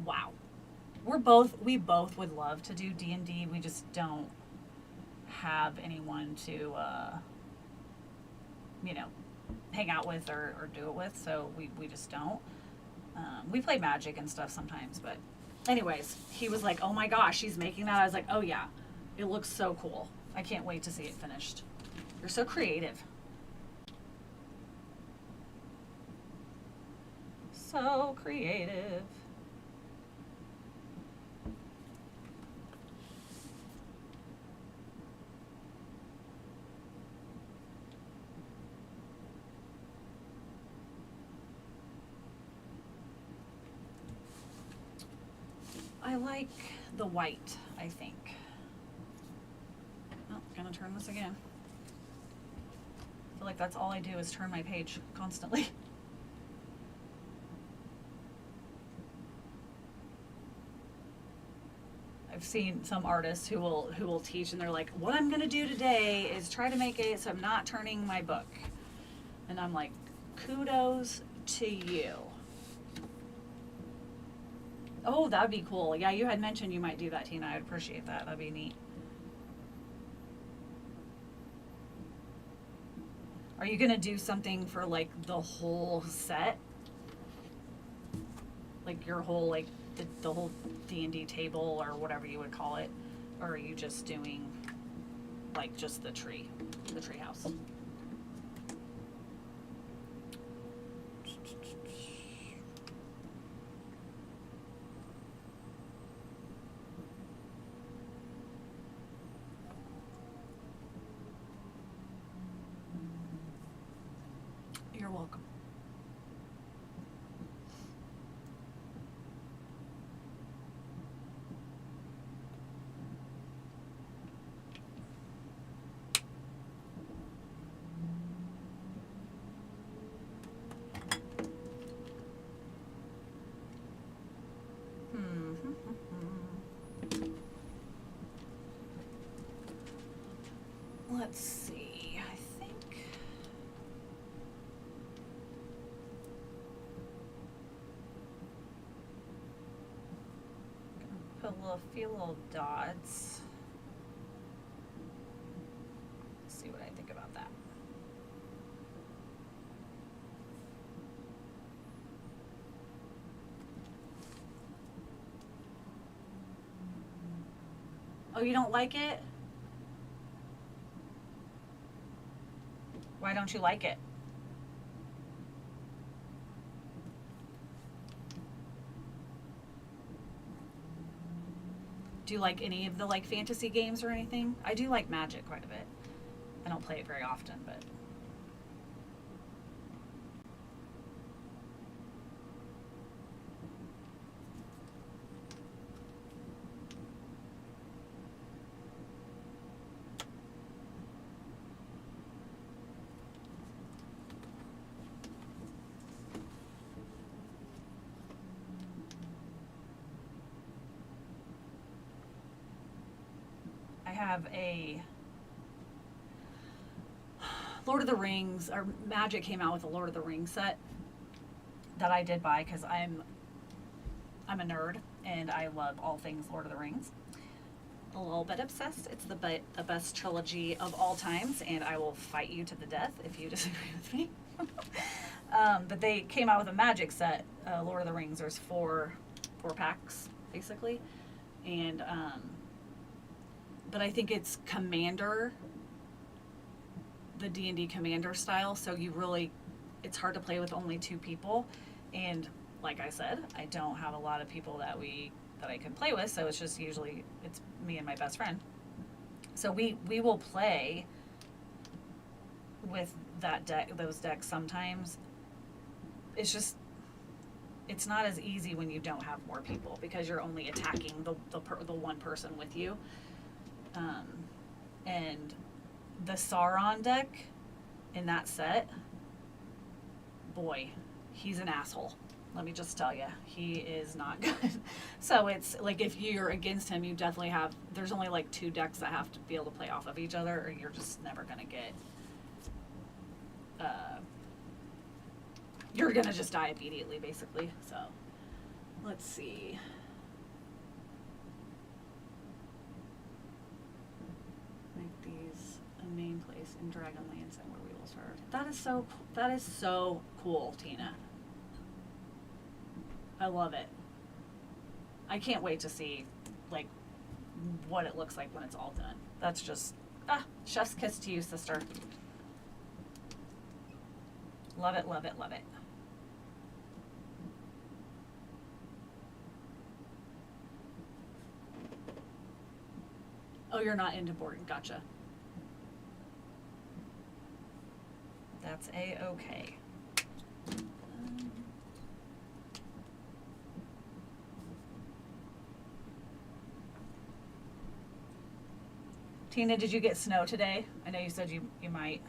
wow. We both would love to do D&D. We just don't have anyone to you know, hang out with or do it with, so we just don't. We play Magic and stuff sometimes, but anyways, he was like, oh my gosh, she's making that. I was like, oh yeah, it looks so cool. I can't wait to see it finished. You're so creative. So creative. I like the white, I think. Oh, gonna turn this again. I feel like that's all I do is turn my page constantly. I've seen some artists who will teach and they're like, what I'm gonna do today is try to make it so I'm not turning my book. And I'm like, kudos to you. Oh, that'd be cool. Yeah, you had mentioned you might do that, Tina. I'd appreciate that. That'd be neat. Are you gonna do something for like the whole set? Like your whole like the whole D&D table or whatever you would call it? Or are you just doing like just the tree house? You're welcome. Let's see, I think put a few little dots. Let's see what I think about that. Oh, you don't like it? Why don't you like it? Do you like any of the like fantasy games or anything? I do like Magic quite a bit. I don't play it very often, but I have a Lord of the Rings, or Magic came out with a Lord of the Rings set that I did buy because I'm a nerd and I love all things Lord of the Rings. A little bit obsessed. It's the best trilogy of all times, and I will fight you to the death if you disagree with me. But they came out with a Magic set, Lord of the Rings. There's four packs basically, and but I think it's Commander, the D&D Commander style. So it's hard to play with only 2 people, and like I said, I don't have a lot of people that I can play with. So it's just usually it's me and my best friend. So we will play with those decks sometimes. It's just it's not as easy when you don't have more people because you're only attacking the one person with you. And the Sauron deck in that set, boy, he's an asshole. Let me just tell you, he is not good. So it's like if you're against him, you definitely there's only like 2 decks that have to be able to play off of each other, or you're just never gonna get, you're gonna just die immediately, basically. So, let's see. Make these a main place place in Dragonlance and where we will start. That is so cool, Tina. I love it. I can't wait to see like what it looks like when it's all done. That's just chef's kiss to you, sister. Love it, love it, love it. Oh, you're not into boarding. Gotcha. That's A-okay. Tina, did you get snow today? I know you said you might.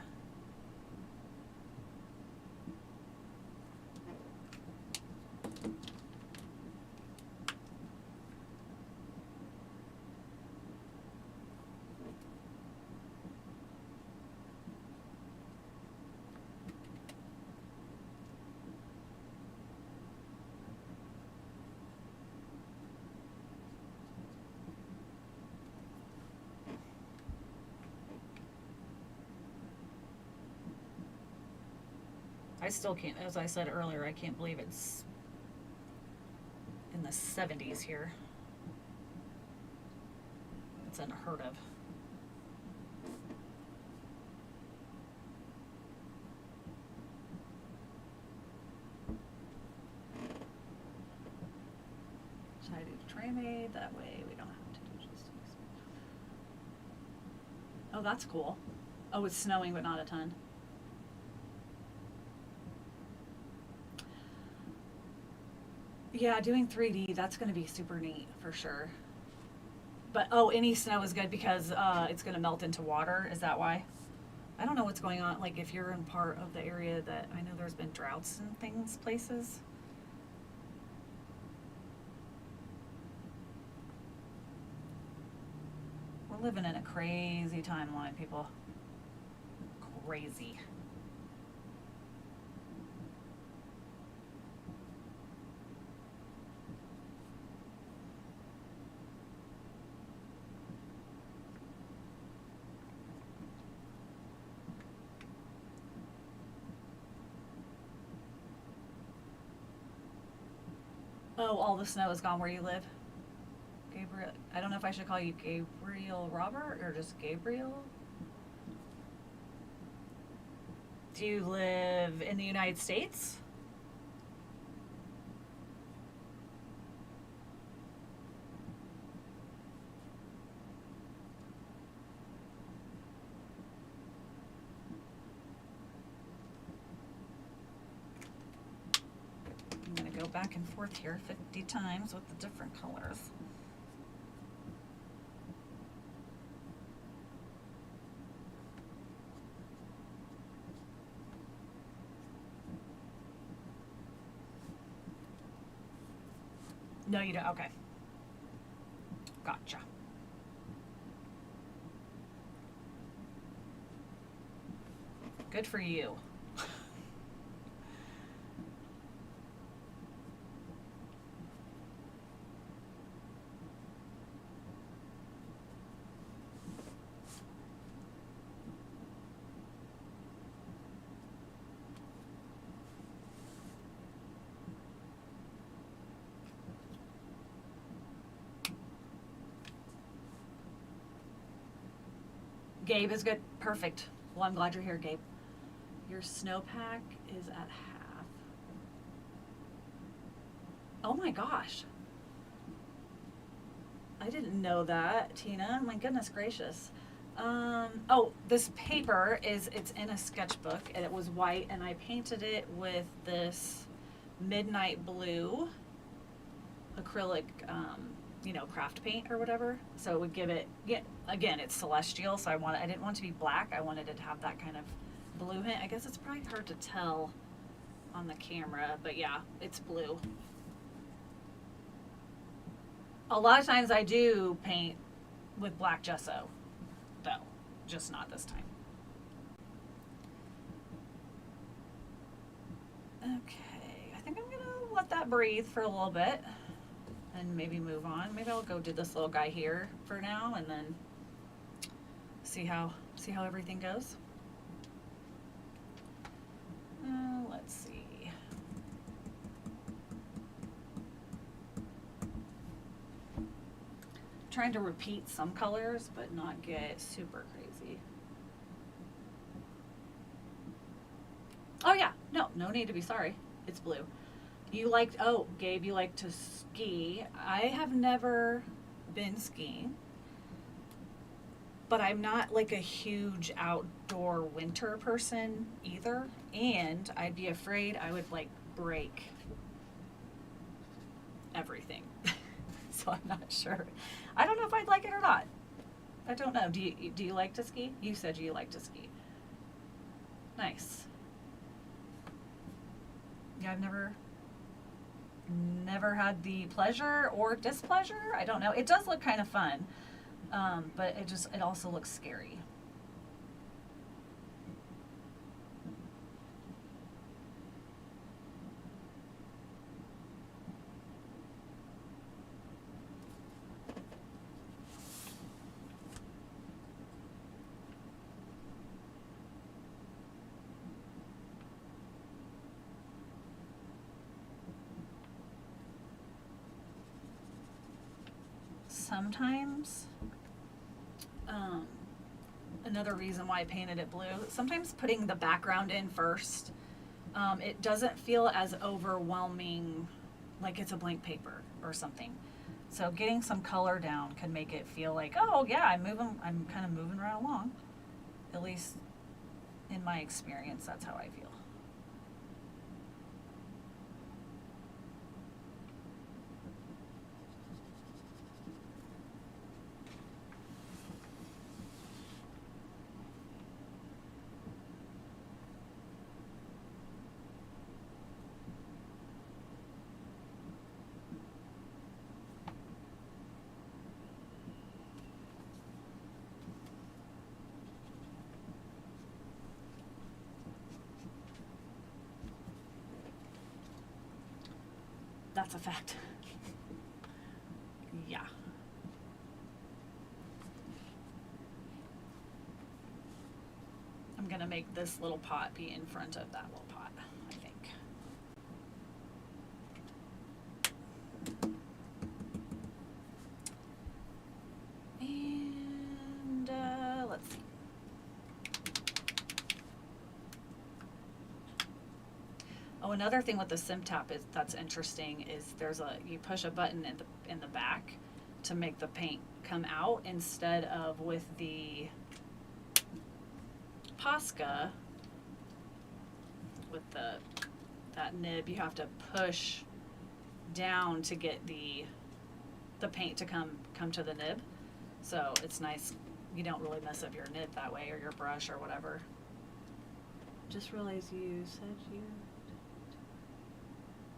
I still can't, as I said earlier, I can't believe it's in the 70s here. It's unheard of. Should I do tray made? That way we don't have to do just. Oh, that's cool. Oh, it's snowing, but not a ton. Yeah, doing 3D, that's going to be super neat for sure. But, oh, any snow is good because it's going to melt into water. Is that why? I don't know what's going on. Like, if you're in part of the area that I know there's been droughts and things, places. We're living in a crazy timeline, people. Crazy. Oh, all the snow is gone where you live? Gabriel, I don't know if I should call you Gabriel Robert or just Gabriel. Do you live in the United States? I'm going to go back and forth here 50 times with the different colors. No, you don't. Okay. Gotcha. Good for you. Gabe is good. Perfect. Well, I'm glad you're here, Gabe. Your snowpack is at half. Oh my gosh. I didn't know that, Tina. My goodness gracious. Oh, this paper it's in a sketchbook and it was white and I painted it with this midnight blue acrylic, craft paint or whatever. So it would give it, again, it's celestial, so I didn't want it to be black. I wanted it to have that kind of blue hint. I guess it's probably hard to tell on the camera, but yeah, it's blue. A lot of times I do paint with black gesso, though, just not this time. Okay, I think I'm gonna let that breathe for a little bit and maybe move on. Maybe I'll go do this little guy here for now and then see how everything goes. trying to repeat some colors, but not get super crazy. Oh yeah, no need to be sorry. It's blue. You liked, oh, Gabe, you like to ski. I have never been skiing, but I'm not like a huge outdoor winter person either. And I'd be afraid I would like break everything. So I'm not sure. I don't know if I'd like it or not. I don't know. Do you like to ski? You said you like to ski. Nice. Yeah, I've never had the pleasure or displeasure. I don't know. It does look kind of fun, but it also looks scary. Sometimes, another reason why I painted it blue, sometimes putting the background in first, it doesn't feel as overwhelming, like it's a blank paper or something. So getting some color down can make it feel like, oh yeah, I'm kind of moving right along. At least in my experience, that's how I feel. That's a fact. Yeah. I'm gonna make this little pot be in front of that little pot, I think. And let's see. Oh, another thing with the sim tap is that's interesting is you push a button in the back to make the paint come out instead of with the Posca with that nib you have to push down to get the paint to come to the nib. So it's nice, you don't really mess up your nib that way or your brush or whatever. Just realized you said you...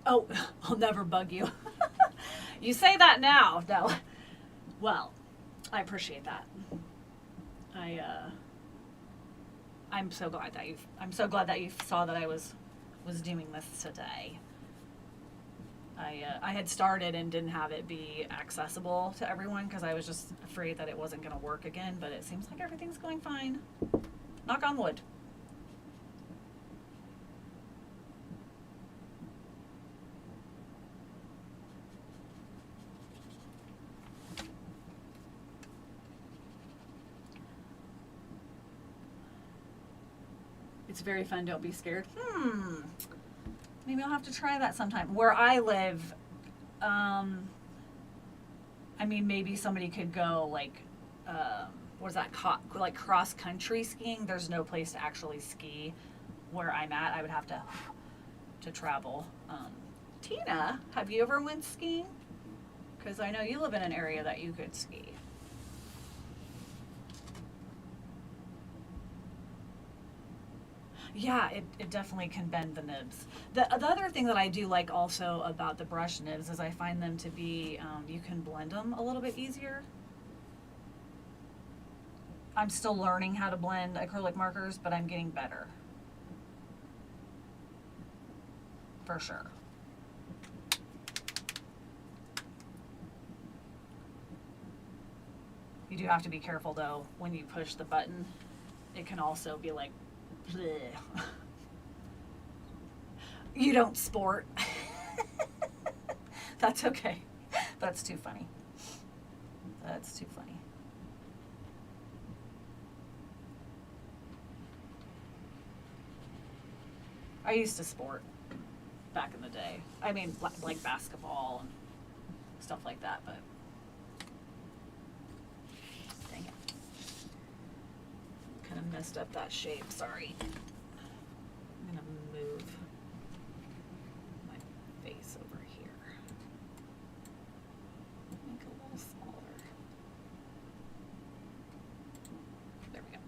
Oh, I'll never bug you. You say that now. No. Well, I appreciate that. I'm so glad that you saw that I was doing this today. I had started and didn't have it be accessible to everyone because I was just afraid that it wasn't going to work again, but it seems like everything's going fine. Knock on wood. It's very fun, don't be scared. Maybe I'll have to try that sometime. Where I live, I mean, maybe somebody could go like, what is that, like cross country skiing. There's no place to actually ski where I'm at. I would have to travel. Tina, have you ever went skiing? Because I know you live in an area that you could ski. Yeah, it definitely can bend the nibs. The other thing that I do like also about the brush nibs is I find them to be, you can blend them a little bit easier. I'm still learning how to blend acrylic markers, but I'm getting better. For sure. You do have to be careful though, when you push the button, it can also be like, bleh. You don't sport. That's okay. That's too funny. That's too funny. I used to sport back in the day. I mean, like basketball and stuff like that, but dang it. Kind of messed up that shape, sorry. I'm gonna move my face over here. Make it a little smaller. There we go.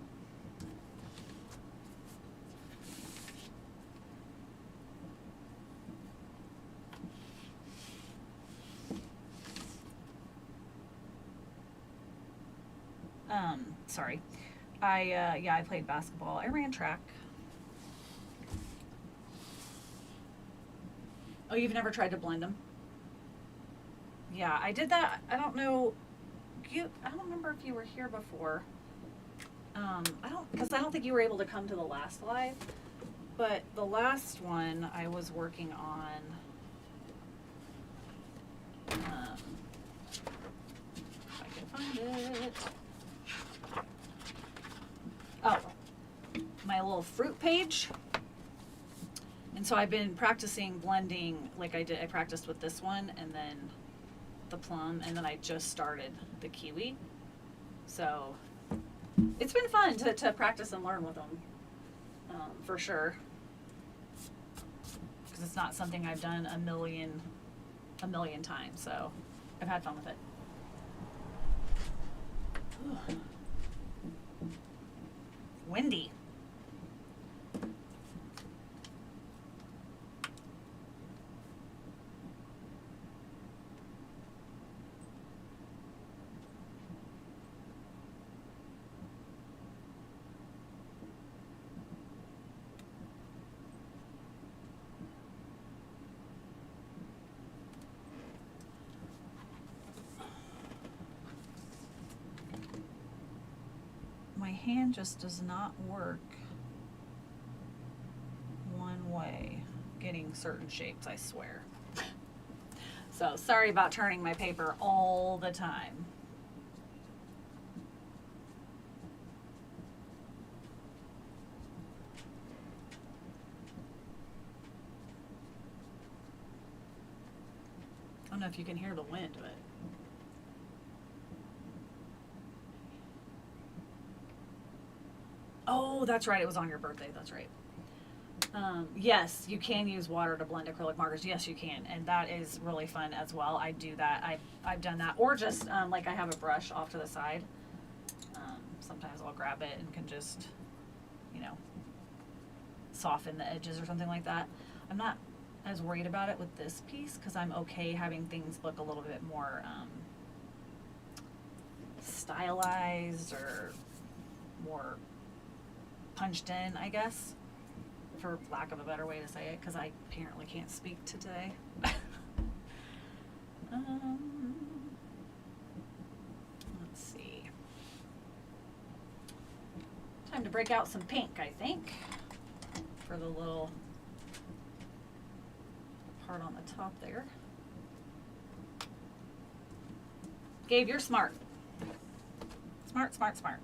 Sorry. I played basketball. I ran track. Oh, you've never tried to blend them? Yeah, I did that. I don't know. I don't remember if you were here before. Because I don't think you were able to come to the last live. But the last one I was working on. If I can find it. Oh, my little fruit page. And so I've been practicing blending, like I practiced with this one and then the plum, and then I just started the kiwi. So it's been fun to practice and learn with them, for sure. Because it's not something I've done a million times, so I've had fun with it. Ooh. Windy. My hand just does not work one way getting certain shapes, I swear. So sorry about turning my paper all the time. I don't know if you can hear the wind, but oh, that's right. It was on your birthday. That's right. Yes, you can use water to blend acrylic markers. Yes, you can, and that is really fun as well. I do that. I've done that, or just like I have a brush off to the side. Sometimes I'll grab it and can just, soften the edges or something like that. I'm not as worried about it with this piece because I'm okay having things look a little bit more stylized or more punched in, I guess, for lack of a better way to say it, because I apparently can't speak today. Let's see. Time to break out some pink, I think, for the little part on the top there. Gabe, you're smart. Smart, smart, smart.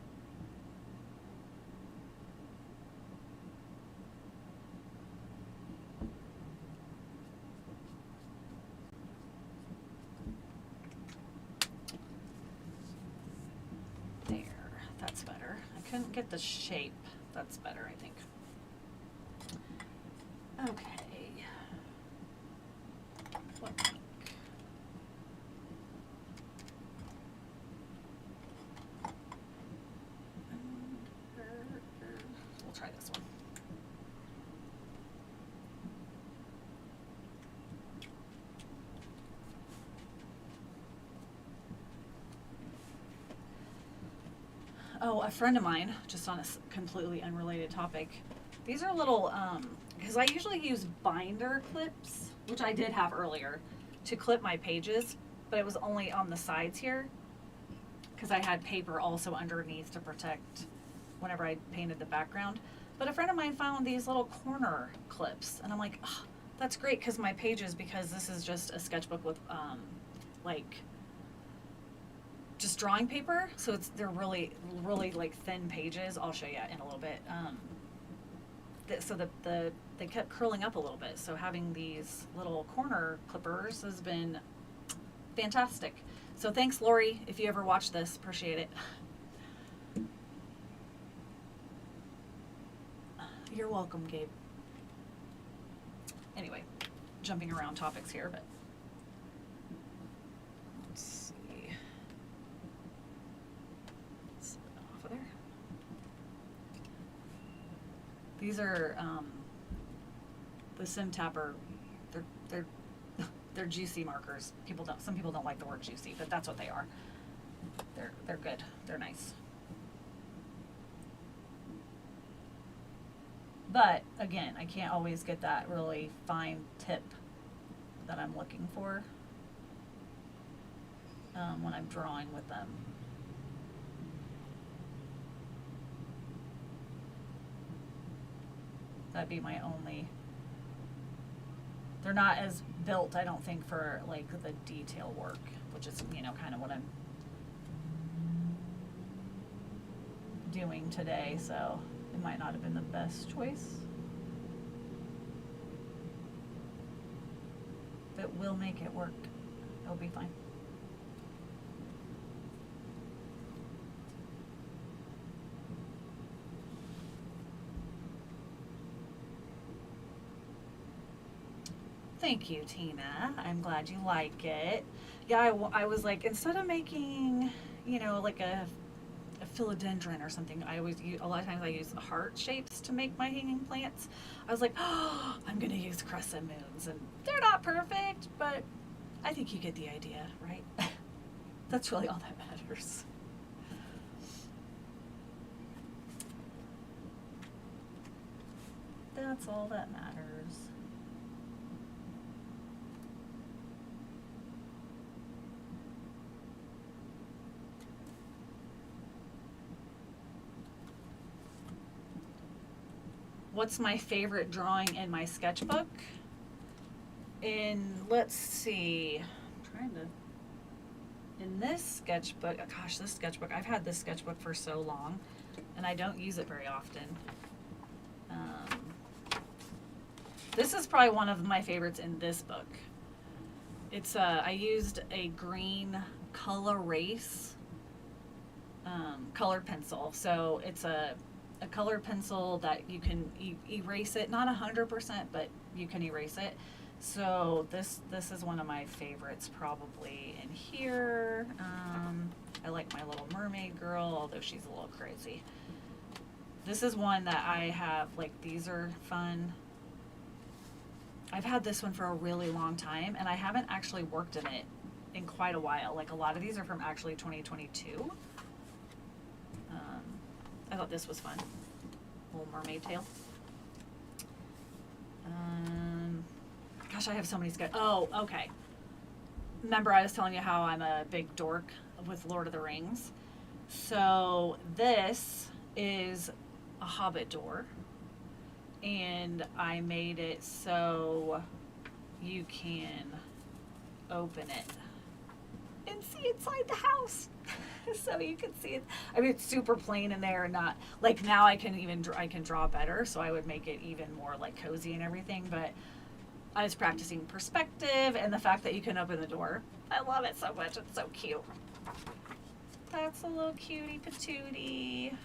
There, that's better. I couldn't get the shape. That's better, I think. Okay. What pink? We'll try this one. Oh, a friend of mine, just on a completely unrelated topic. These are little, because I usually use binder clips, which I did have earlier, to clip my pages, but it was only on the sides here, because I had paper also underneath to protect whenever I painted the background. But a friend of mine found these little corner clips, and I'm like, oh, that's great, because my pages, because this is just a sketchbook with, like, just drawing paper. So they're really, really like thin pages. I'll show you in a little bit. So they kept curling up a little bit. So having these little corner clippers has been fantastic. So thanks, Lori, if you ever watch this, appreciate it. You're welcome, Gabe. Anyway, jumping around topics here, but let's see. Let's get that off of there. These are the Sim Tapper. They're they're juicy markers. Some people don't like the word juicy, but that's what they are. They're good. They're nice. But again, I can't always get that really fine tip that I'm looking for when I'm drawing with them. That'd be my only. They're not as built, I don't think, for like the detail work, which is, kind of what I'm doing today, so it might not have been the best choice. But we'll make it work. It'll be fine. Thank you, Tina. I'm glad you like it. Yeah, I was like, instead of making, like a philodendron or something, a lot of times I use heart shapes to make my hanging plants. I was like, oh, I'm going to use crescent moons. And they're not perfect, but I think you get the idea, right? That's really all that matters. That's all that matters. What's my favorite drawing in my sketchbook? Let's see, in this sketchbook, this sketchbook, I've had this sketchbook for so long, and I don't use it very often. This is probably one of my favorites in this book. It's I used a green Color-Race colored pencil. So it's a colored pencil that you can erase it, not 100%, but you can erase it. So this is one of my favorites probably in here. I like my little mermaid girl, although she's a little crazy. This is one that I have, like, these are fun. I've had this one for a really long time, and I haven't actually worked in it in quite a while. Like, a lot of these are from actually 2022. I thought this was fun. Little mermaid tail. Gosh, I have so many Oh, okay. Remember I was telling you how I'm a big dork with Lord of the Rings? So this is a Hobbit door. And I made it so you can open it and see inside the house. So you can see it. I mean, it's super plain in there, and not like now I can draw better, so I would make it even more like cozy and everything. But I was practicing perspective and the fact that you can open the door. I love it so much. It's so cute. That's a little cutie patootie.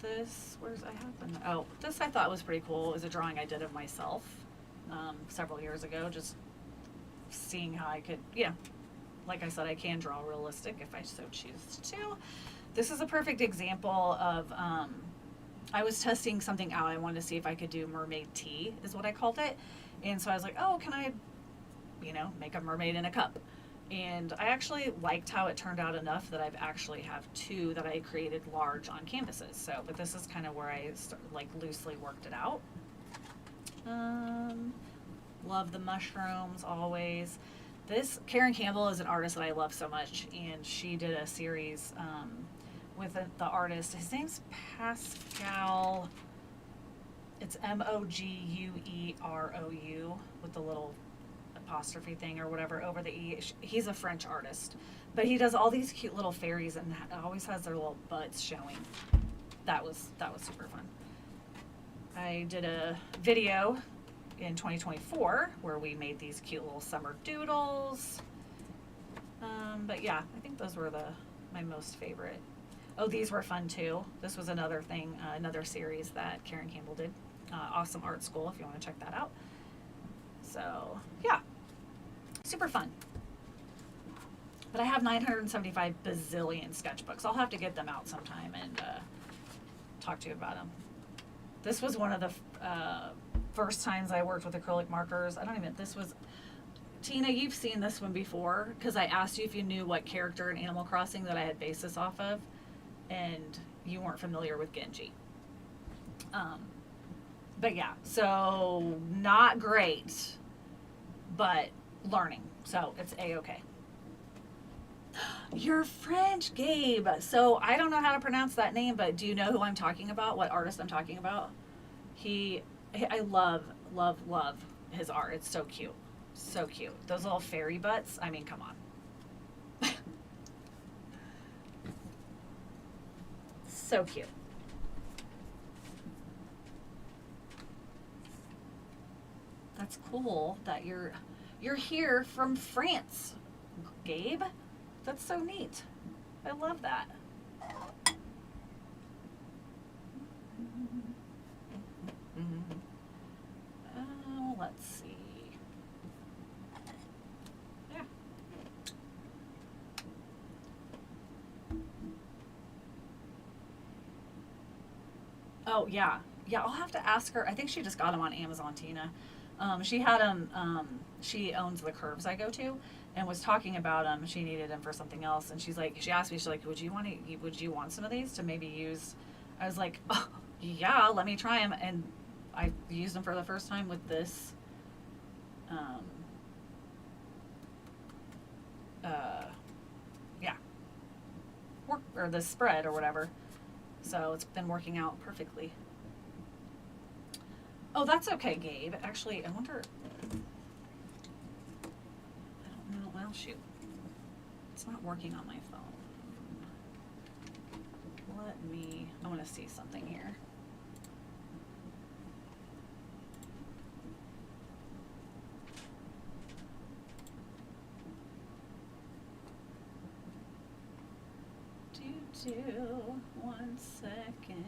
This, this I thought was pretty cool. It was a drawing I did of myself several years ago, just seeing how I could, like I said, I can draw realistic if I so choose to. This is a perfect example of, I was testing something out. I wanted to see if I could do mermaid tea, is what I called it. And so I was like, oh, can I, make a mermaid in a cup? And I actually liked how it turned out enough that I've actually have two that I created large on canvases. So, but this is kind of where I loosely worked it out. Love the mushrooms always. This, Karen Campbell is an artist that I love so much, and she did a series with the artist. His name's Pascal. It's Moguerou with the little apostrophe thing or whatever over the E. He's a French artist, but he does all these cute little fairies and always has their little butts showing. That was super fun. I did a video in 2024 where we made these cute little summer doodles. But yeah, I think those were my most favorite. Oh, these were fun too. This was another thing, another series that Karen Campbell did. Awesome Art School, if you want to check that out. So yeah, super fun. But I have 975 bazillion sketchbooks. I'll have to get them out sometime and talk to you about them. This was one of the first times I worked with acrylic markers. This was, Tina, you've seen this one before, because I asked you if you knew what character in Animal Crossing that I had basis off of, and you weren't familiar with Genji. But yeah, so not great, but learning. So it's A-okay. You're French, Gabe. So I don't know how to pronounce that name, but do you know who I'm talking about? What artist I'm talking about? I love his art. It's so cute. So cute. Those little fairy butts. I mean, come on. So cute. That's cool that you're here from France, Gabe. That's so neat. I love that. Let's see. Yeah. Oh, yeah. Yeah, I'll have to ask her. I think she just got them on Amazon, Tina. She had them, she owns the Curves I go to, and was talking about them. She needed them for something else, and she asked me, she's like, would you want some of these to maybe use? I was like, oh, yeah, let me try them. And I used them for the first time with this, yeah, or this spread or whatever. So it's been working out perfectly. Oh, that's okay, Gabe. Actually, I wonder, I don't know, well, shoot. It's not working on my phone. I want to see something here. One second.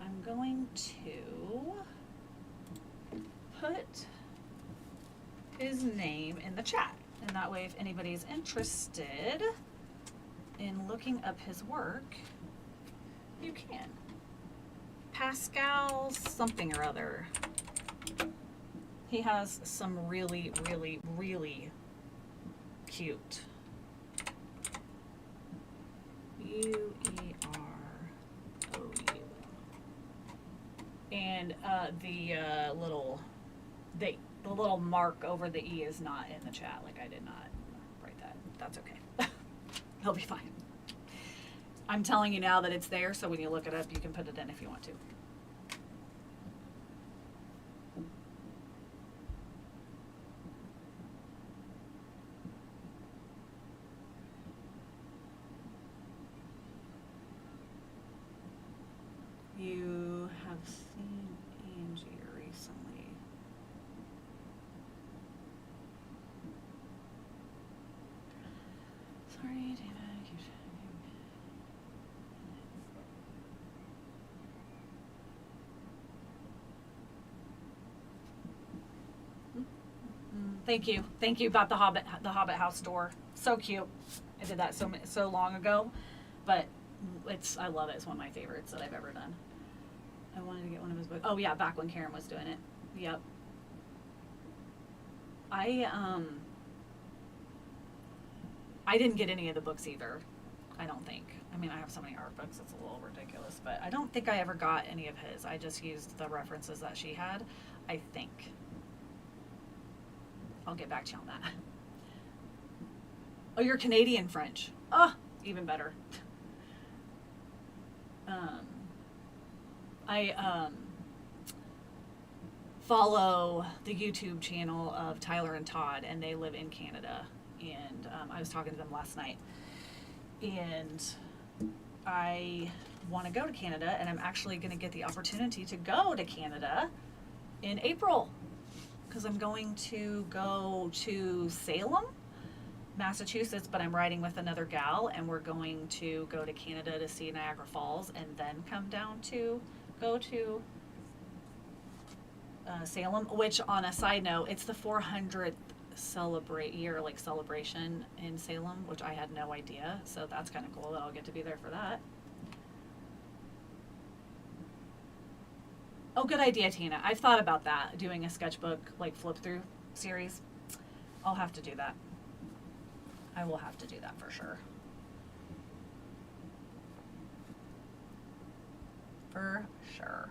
I'm going to put his name in the chat, and that way if anybody's interested in looking up his work, you can. Pascal something or other. He has some really, really, really cute UEROU. And the little mark over the E is not in the chat. Like, I did not write that. That's okay. He'll be fine. I'm telling you now that it's there, so when you look it up, you can put it in if you want to. You have seen Angie recently. Sorry, David. Thank you about the Hobbit house door. So cute. I did that so long ago, but I love it. It's one of my favorites that I've ever done. I wanted to get one of his books. Oh yeah, back when Karen was doing it. Yep. I didn't get any of the books either. I don't think. I mean, I have so many art books, it's a little ridiculous, but I don't think I ever got any of his. I just used the references that she had, I think. I'll get back to you on that. Oh, you're Canadian French. Oh, even better. I follow the YouTube channel of Tyler and Todd, and they live in Canada. And I was talking to them last night, and I want to go to Canada, and I'm actually going to get the opportunity to go to Canada in April, because I'm going to go to Salem, Massachusetts, but I'm riding with another gal, and we're going to go to Canada to see Niagara Falls, and then come down to go to Salem. Which, on a side note, it's the 400th celebration in Salem, which I had no idea. So that's kind of cool that I'll get to be there for that. Oh, good idea, Tina. I've thought about that, doing a sketchbook like flip through series. I'll have to do that. I will have to do that for sure. For sure.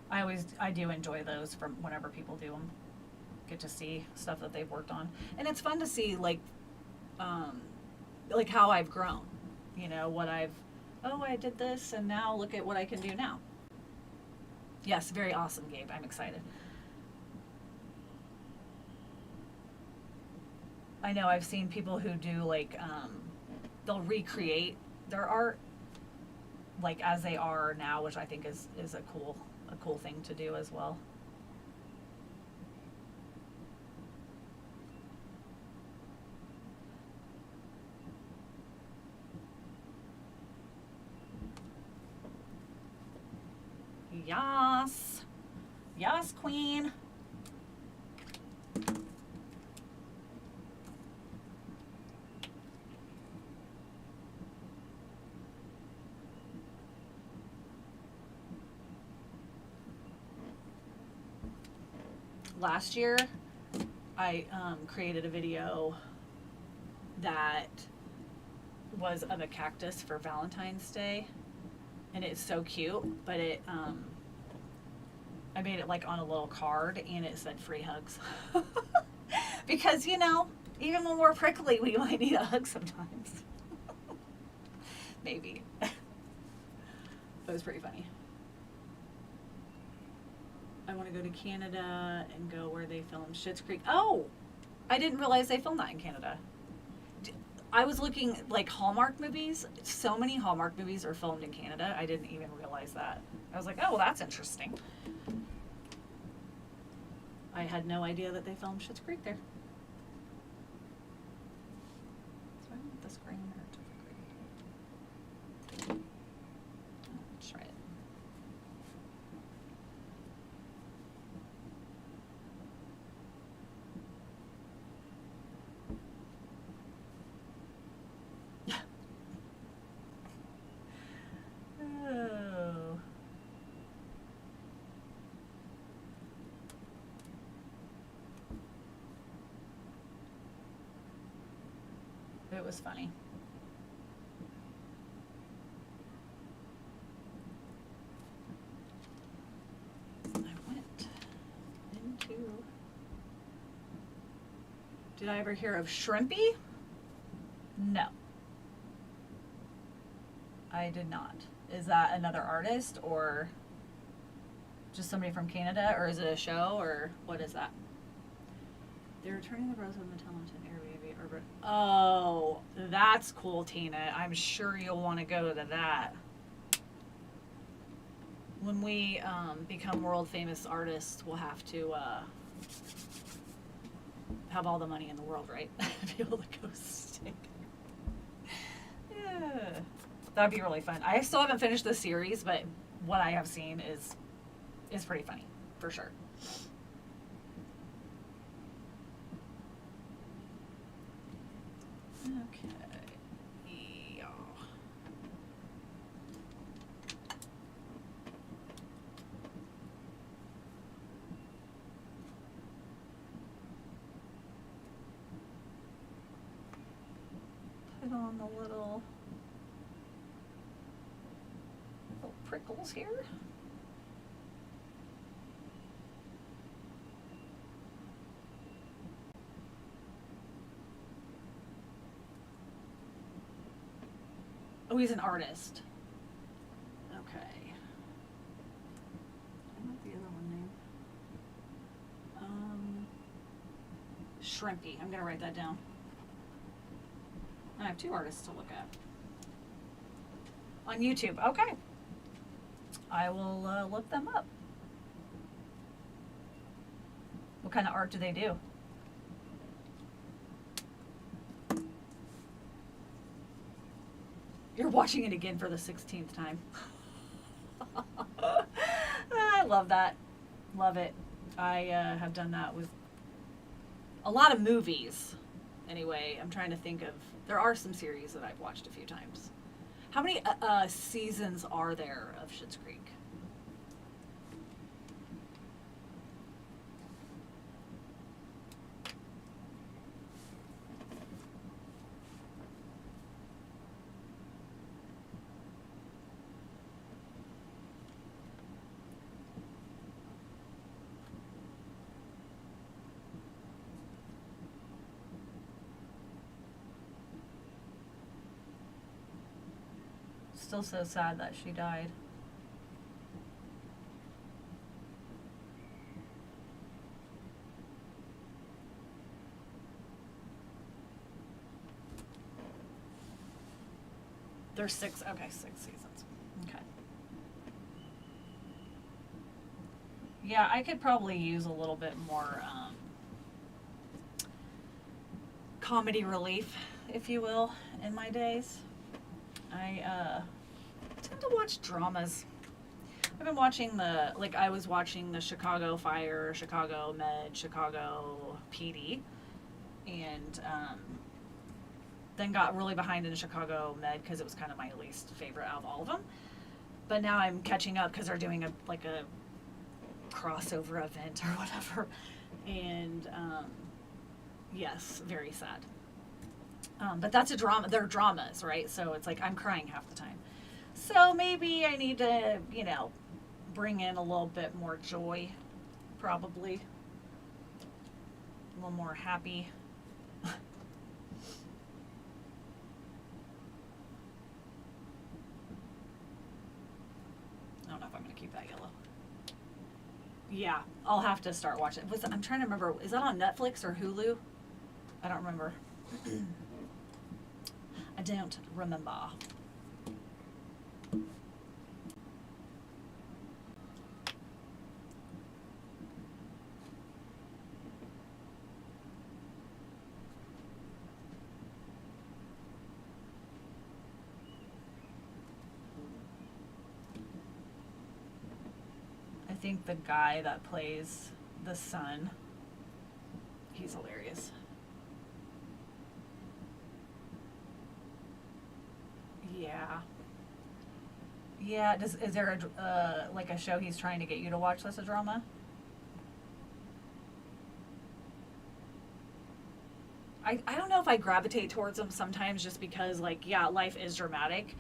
I do enjoy those from whenever people do them. Get to see stuff that they've worked on. And it's fun to see like how I've grown. You know, I did this and now look at what I can do now. Yes, very awesome, Gabe. I'm excited. I know I've seen people who do like they'll recreate their art like as they are now, which I think is a cool thing to do as well. Yas. Yas, queen. Last year, I created a video that was of a cactus for Valentine's Day, and it's so cute, but I made it like on a little card, and it said free hugs. Because, you know, even when we're prickly, we might need a hug sometimes. Maybe. It was pretty funny. I want to go to Canada and go where they filmed Schitt's Creek. Oh, I didn't realize they filmed that in Canada. I was looking like Hallmark movies. So many Hallmark movies are filmed in Canada. I didn't even realize that. I was like, oh, well, that's interesting. I had no idea that they filmed Schitt's Creek there. So I want this green or different green. Let's try it. Oh. It was funny. I went into... Did I ever hear of Shrimpy? No. I did not. Is that another artist or just somebody from Canada, or is it a show, or what is that? They're returning the Rosewood Metropolitan Airbnb Urban. Oh, that's cool, Tina. I'm sure you'll want to go to that. When we become world famous artists, we'll have to have all the money in the world, right? Be able to go stay. Yeah. That'd be really fun. I still haven't finished the series, but what I have seen is pretty funny, for sure. Okay. Yeah. Put on the little prickles here. Oh, he's an artist. Okay. Shrimpy. I'm going to write that down. I have 2 artists to look at. On YouTube. Okay. I will look them up. What kind of art do they do? You're watching it again for the 16th time. I love that. Love it. I have done that with a lot of movies. Anyway, I'm trying to think of... There are some series that I've watched a few times. How many seasons are there of Schitt's Creek? Still so sad that she died. There's 6, okay, 6 seasons. Okay. Yeah, I could probably use a little bit more comedy relief, if you will, in my days. I tend to watch dramas. I've been watching I was watching the Chicago Fire, Chicago Med, Chicago PD, and then got really behind in Chicago Med because it was kind of my least favorite out of all of them. But now I'm catching up because they're doing a crossover event or whatever, and yes, very sad. But that's a drama. They're dramas, right? So it's like I'm crying half the time. So maybe I need to, bring in a little bit more joy, probably. A little more happy. I don't know if I'm going to keep that yellow. Yeah, I'll have to start watching. I'm trying to remember. Is that on Netflix or Hulu? I don't remember. I don't remember. I think the guy that plays the son, he's hilarious. Yeah. Yeah. Is there a show he's trying to get you to watch that's a drama? I don't know if I gravitate towards them sometimes just because life is dramatic,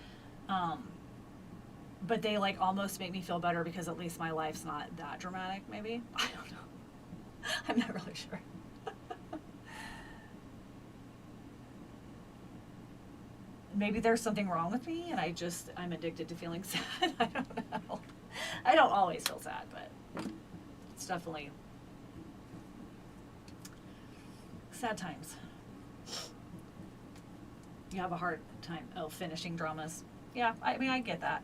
but they almost make me feel better because at least my life's not that dramatic. Maybe I don't know. I'm not really sure. Maybe there's something wrong with me and I'm addicted to feeling sad. I don't know. I don't always feel sad, but it's definitely sad times. You have a hard time finishing dramas. Yeah, I mean, I get that.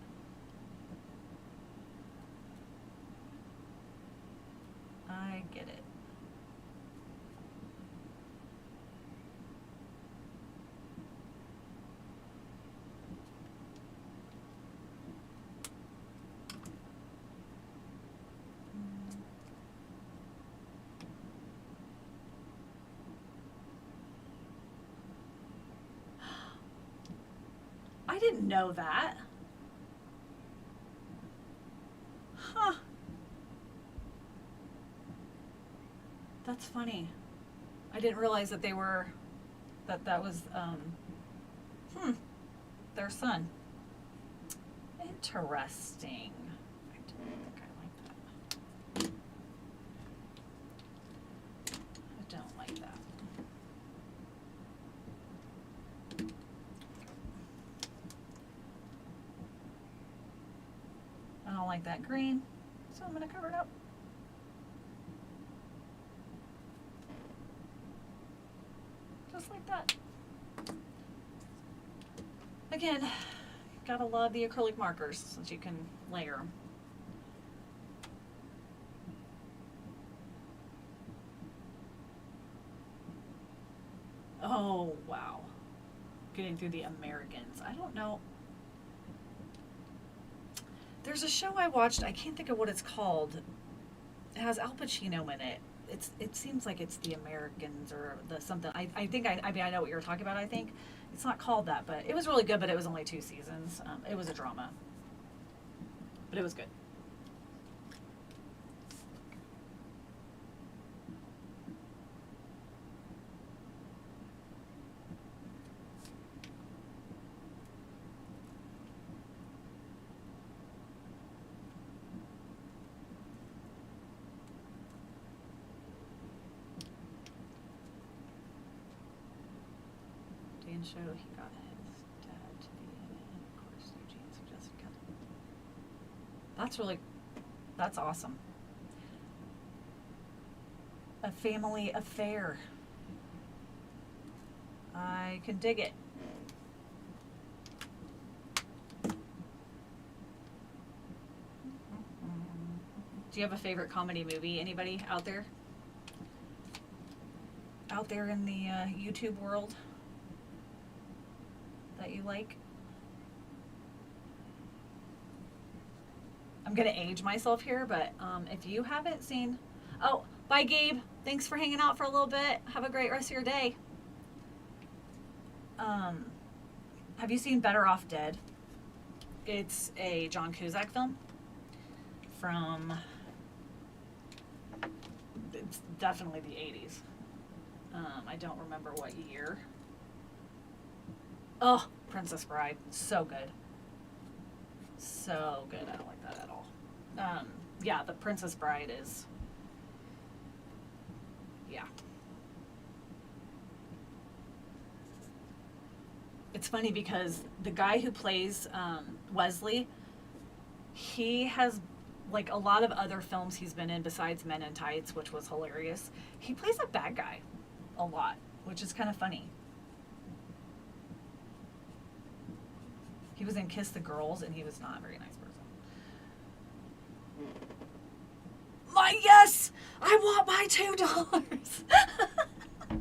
I get it. I didn't know that. Huh. That's funny. I didn't realize that that was their son. Interesting. I don't think I like that. I don't like that. I don't like that green, so I'm going to cover it up. that. Again, gotta love the acrylic markers since you can layer them. Oh, wow. Getting through the Americans. I don't know. There's a show I watched, I can't think of what it's called. It has Al Pacino in it. It seems like it's the Americans or the something. I think I mean I know what you're talking about, I think. It's not called that, but it was really good, but it was only 2 seasons. It was a drama. But it was good. Dan showed he got his dad to be in it, and of course Eugene suggested Kevin. That's awesome. A family affair. I can dig it. Do you have a favorite comedy movie? Anybody out there? Out there in the YouTube world that you like? I'm gonna age myself here, but if you haven't seen, oh, bye Gabe. Thanks for hanging out for a little bit. Have a great rest of your day. Have you seen Better Off Dead? It's a John Cusack film from, it's definitely the 80s. I don't remember what year. Oh, Princess Bride. So good. So good. I don't like that at all. Yeah, the Princess Bride is, yeah. It's funny because the guy who plays Wesley, he has like a lot of other films he's been in besides Men in Tights, which was hilarious. He plays a bad guy a lot, which is kind of funny. He was in Kiss the Girls, and he was not a very nice person. Yes! I want my $2. I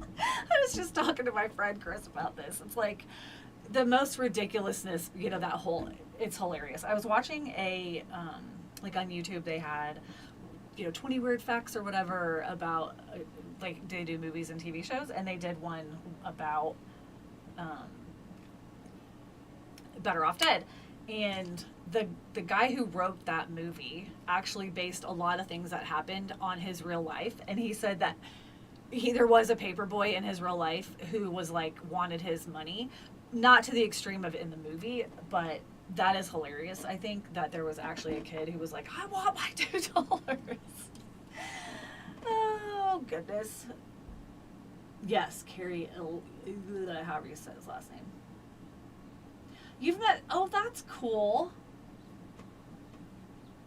was just talking to my friend Chris about this. It's like the most ridiculousness, that whole, it's hilarious. I was watching like on YouTube, they had, 20 weird facts or whatever about, like, they do movies and TV shows, and they did one about Better Off Dead. And the guy who wrote that movie actually based a lot of things that happened on his real life. And he said that there was a paper boy in his real life who was like, wanted his money, not to the extreme of in the movie, but that is hilarious. I think that there was actually a kid who was like, I want my $2. Oh, goodness. Yes, Carrie, however you said his last name. You've met, oh, that's cool.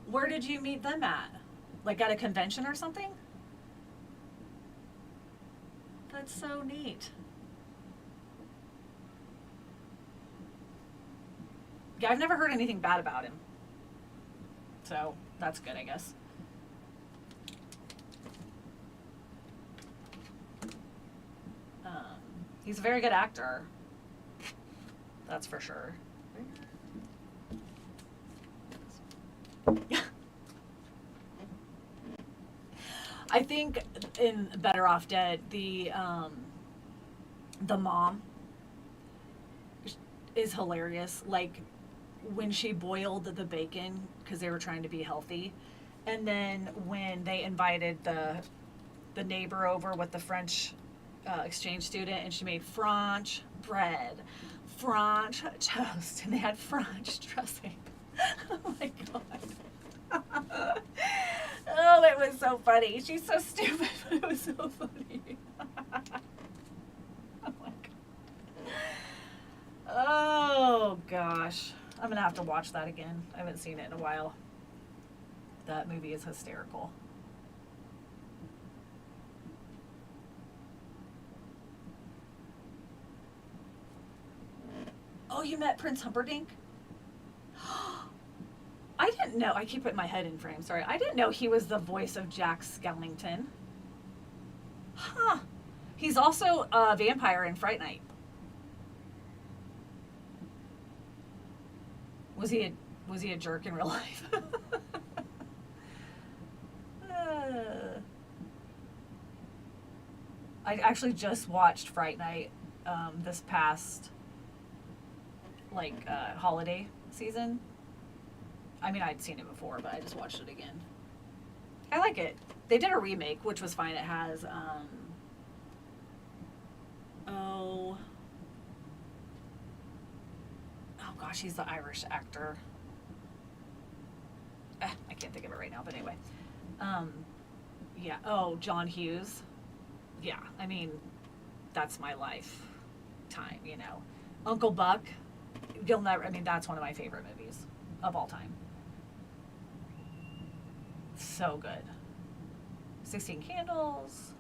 Where did you meet them at? Like at a convention or something? That's so neat. Yeah, I've never heard anything bad about him. So, that's good, I guess. He's a very good actor. That's for sure. I think in Better Off Dead, the mom is hilarious. Like when she boiled the bacon because they were trying to be healthy, and then when they invited the neighbor over with the French exchange student, and she made French bread, French toast, and they had French dressing. Oh my god. Oh, it was so funny. She's so stupid, but it was so funny. Oh my god. Oh gosh. I'm gonna have to watch that again. I haven't seen it in a while. That movie is hysterical. you met Prince Humperdinck? I didn't know. I keep putting my head in frame. Sorry. I didn't know he was the voice of Jack Skellington. Huh. He's also a vampire in Fright Night. Was he a jerk in real life? I actually just watched Fright Night this past holiday season. I mean, I'd seen it before, but I just watched it again. I like it. They did a remake, which was fine. It has oh gosh, he's the Irish actor. I can't think of it right now, but anyway. Yeah. Oh, John Hughes. Yeah, I mean, that's my lifetime, you know. Uncle Buck, that's one of my favorite movies of all time. So good. 16 Candles,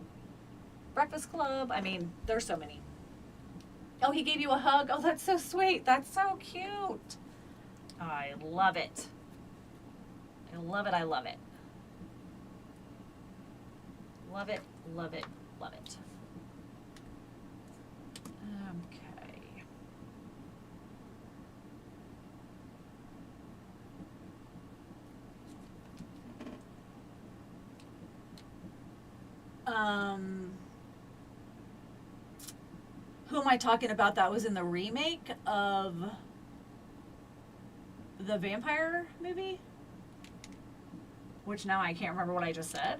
Breakfast Club. I mean, there's so many. Oh, he gave you a hug. Oh, that's so sweet. That's so cute. I love it. I love it. I love it. Love it. Love it. Love it. Okay. Who am I talking about that was in the remake of the vampire movie? Which now I can't remember what I just said.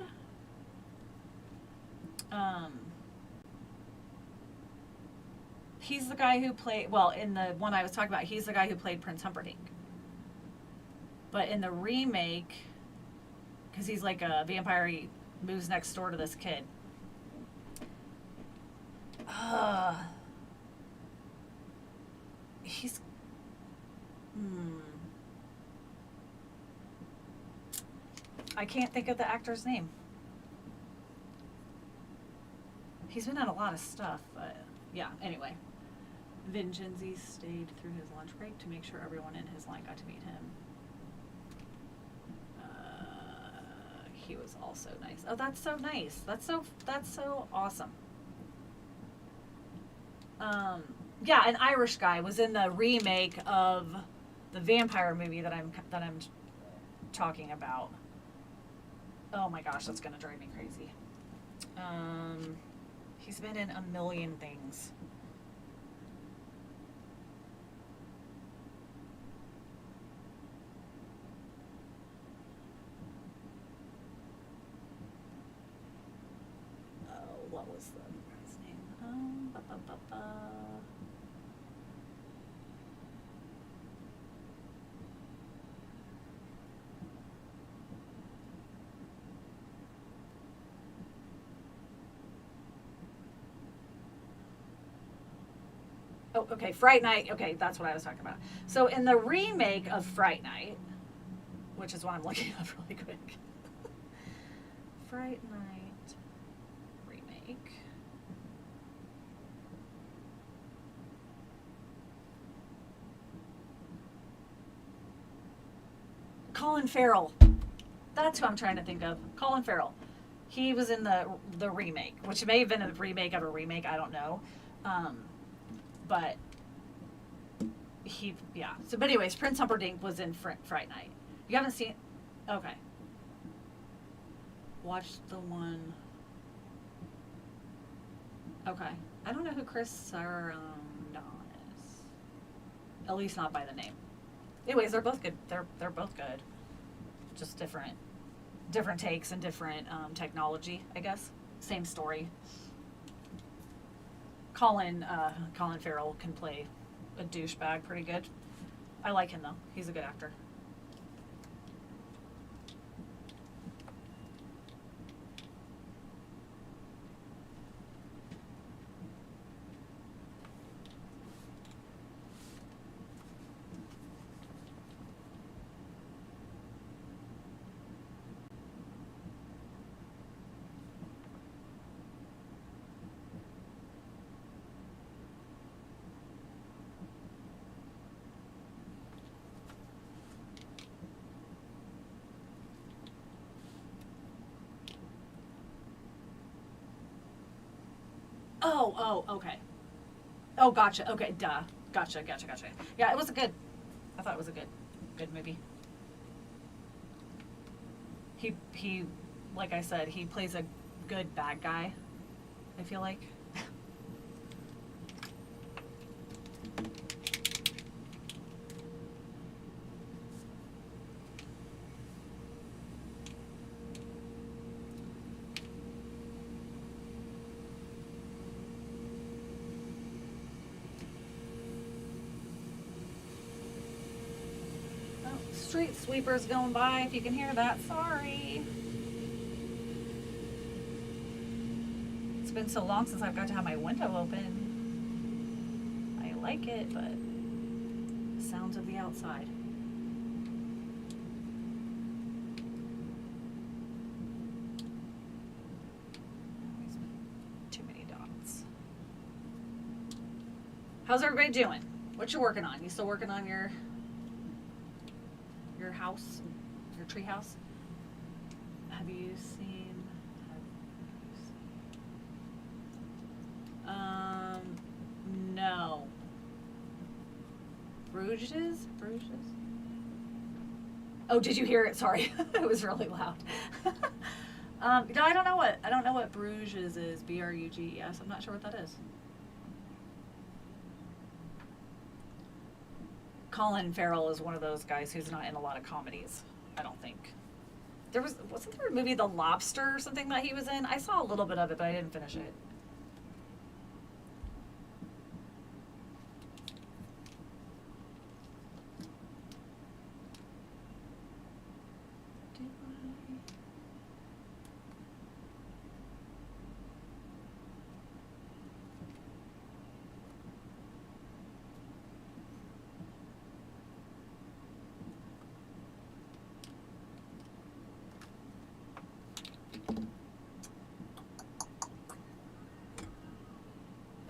He's the guy who played, well, in the one I was talking about, he's the guy who played Prince Humperdinck. But in the remake, because he's like a vampire, he moves next door to this kid. He's, I can't think of the actor's name. He's been on a lot of stuff, but yeah, anyway. Vincenzi stayed through his lunch break to make sure everyone in his line got to meet him. He was also nice. Oh, that's so nice. That's so awesome. Yeah, an Irish guy was in the remake of the vampire movie that I'm talking about. Oh my gosh, that's gonna drive me crazy. He's been in a million things. Oh, what was the guy's name? Oh, okay, Fright Night. Okay, that's what I was talking about. So in the remake of Fright Night, which is what I'm looking up really quick. Fright Night remake. Colin Farrell. That's who I'm trying to think of. Colin Farrell. He was in the remake, which may have been a remake of a remake. I don't know. But So, but anyways, Prince Humperdinck was in Fright Night. You haven't seen? Okay. Watch the one. Okay. I don't know who Chris Sarandon is. At least not by the name. Anyways, they're both good. They're both good. Just different takes and different technology, I guess. Same story. Colin Farrell can play a douchebag pretty good. I like him though. He's a good actor. Oh, okay. Oh, gotcha. Okay, duh. Gotcha. Yeah, it was a good. I thought it was a good movie. He, like I said, he plays a good bad guy. I feel like. Oh, street sweepers going by. If you can hear that, sorry. It's been so long since I've got to have my window open. I like it, but sounds of the outside. Too many dots. How's everybody doing? What you working on? You still working on your house, your tree house? Have you seen? No. Bruges? Oh, did you hear it? Sorry, it was really loud. No, I don't know what Bruges is. Bruges. I'm not sure what that is. Colin Farrell is one of those guys who's not in a lot of comedies. I don't think. Wasn't there a movie The Lobster or something that he was in? I saw a little bit of it, but I didn't finish it.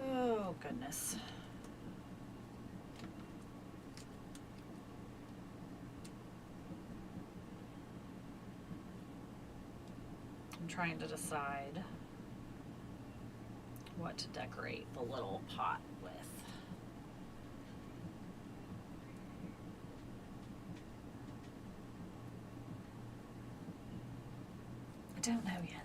Oh, goodness. I'm trying to decide what to decorate the little pot with. I don't know yet.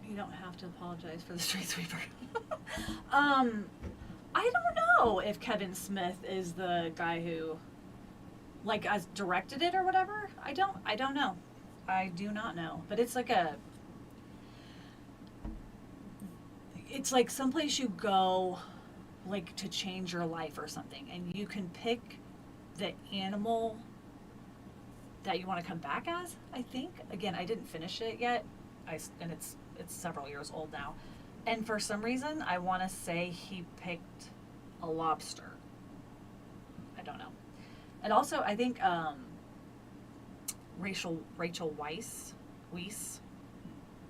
You don't have to apologize for the street sweeper. I don't know if Kevin Smith is the guy who, like, has directed it or whatever. I don't know. I do not know. But it's like someplace you go, like, to change your life or something, and you can pick the animal that you want to come back as. I think. Again, I didn't finish it yet. And it's several years old now, and for some reason I want to say he picked a lobster. I don't know. And also I think Rachel Weisz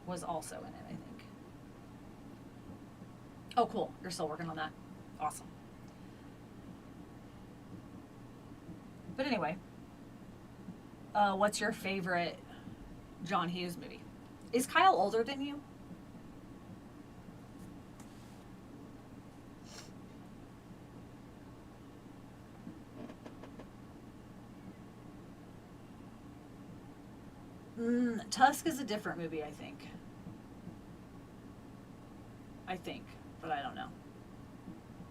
was also in it, I think. Oh, cool. You're still working on that. Awesome. But anyway, what's your favorite John Hughes movie? Is Kyle older than you? Tusk is a different movie, I think. But I don't know.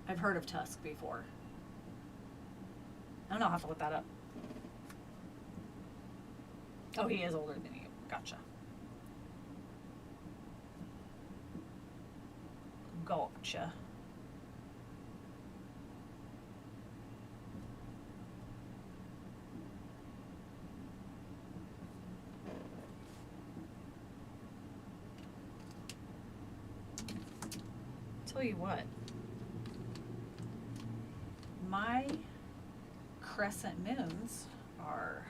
I've heard of Tusk before. I don't know, I'll have to look that up. Oh, he is older than you. Gotcha. Gotcha. Tell you what, my crescent moons are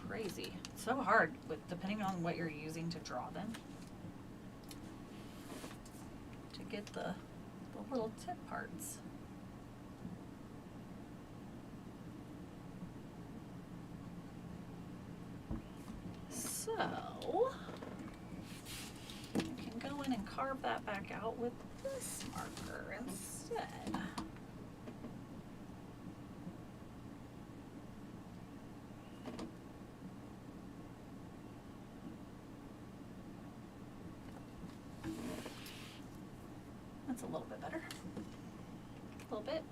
crazy. It's so hard with depending on what you're using to draw them. To get the little tip parts. So I can go in and carve that back out with this marker instead. That's a little bit better. A little bit.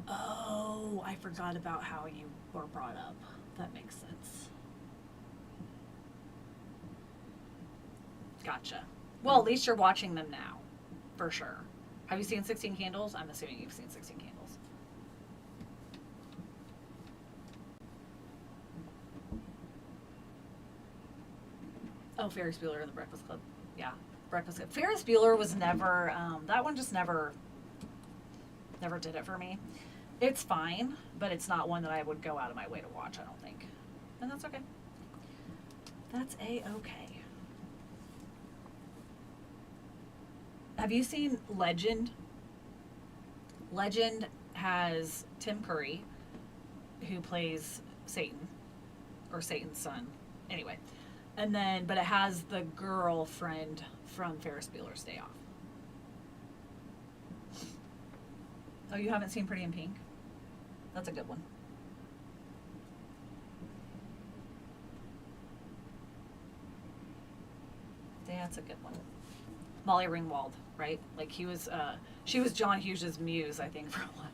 Oh, I forgot about how you were brought up. That makes sense. Gotcha. Well, at least you're watching them now, for sure. Have you seen 16 Candles? I'm assuming you've seen 16 Candles. Oh, Ferris Bueller and the Breakfast Club. Yeah, Breakfast Club. Ferris Bueller was never, that one just never did it for me. It's fine, but it's not one that I would go out of my way to watch, I don't think. And that's okay. That's A-okay. Have you seen Legend? Legend has Tim Curry, who plays Satan, or Satan's son. Anyway, and then, but it has the girlfriend from Ferris Bueller's Day Off. Oh, you haven't seen Pretty in Pink? That's a good one. That's a good one. Molly Ringwald, right? Like she was John Hughes' muse, I think, for a while.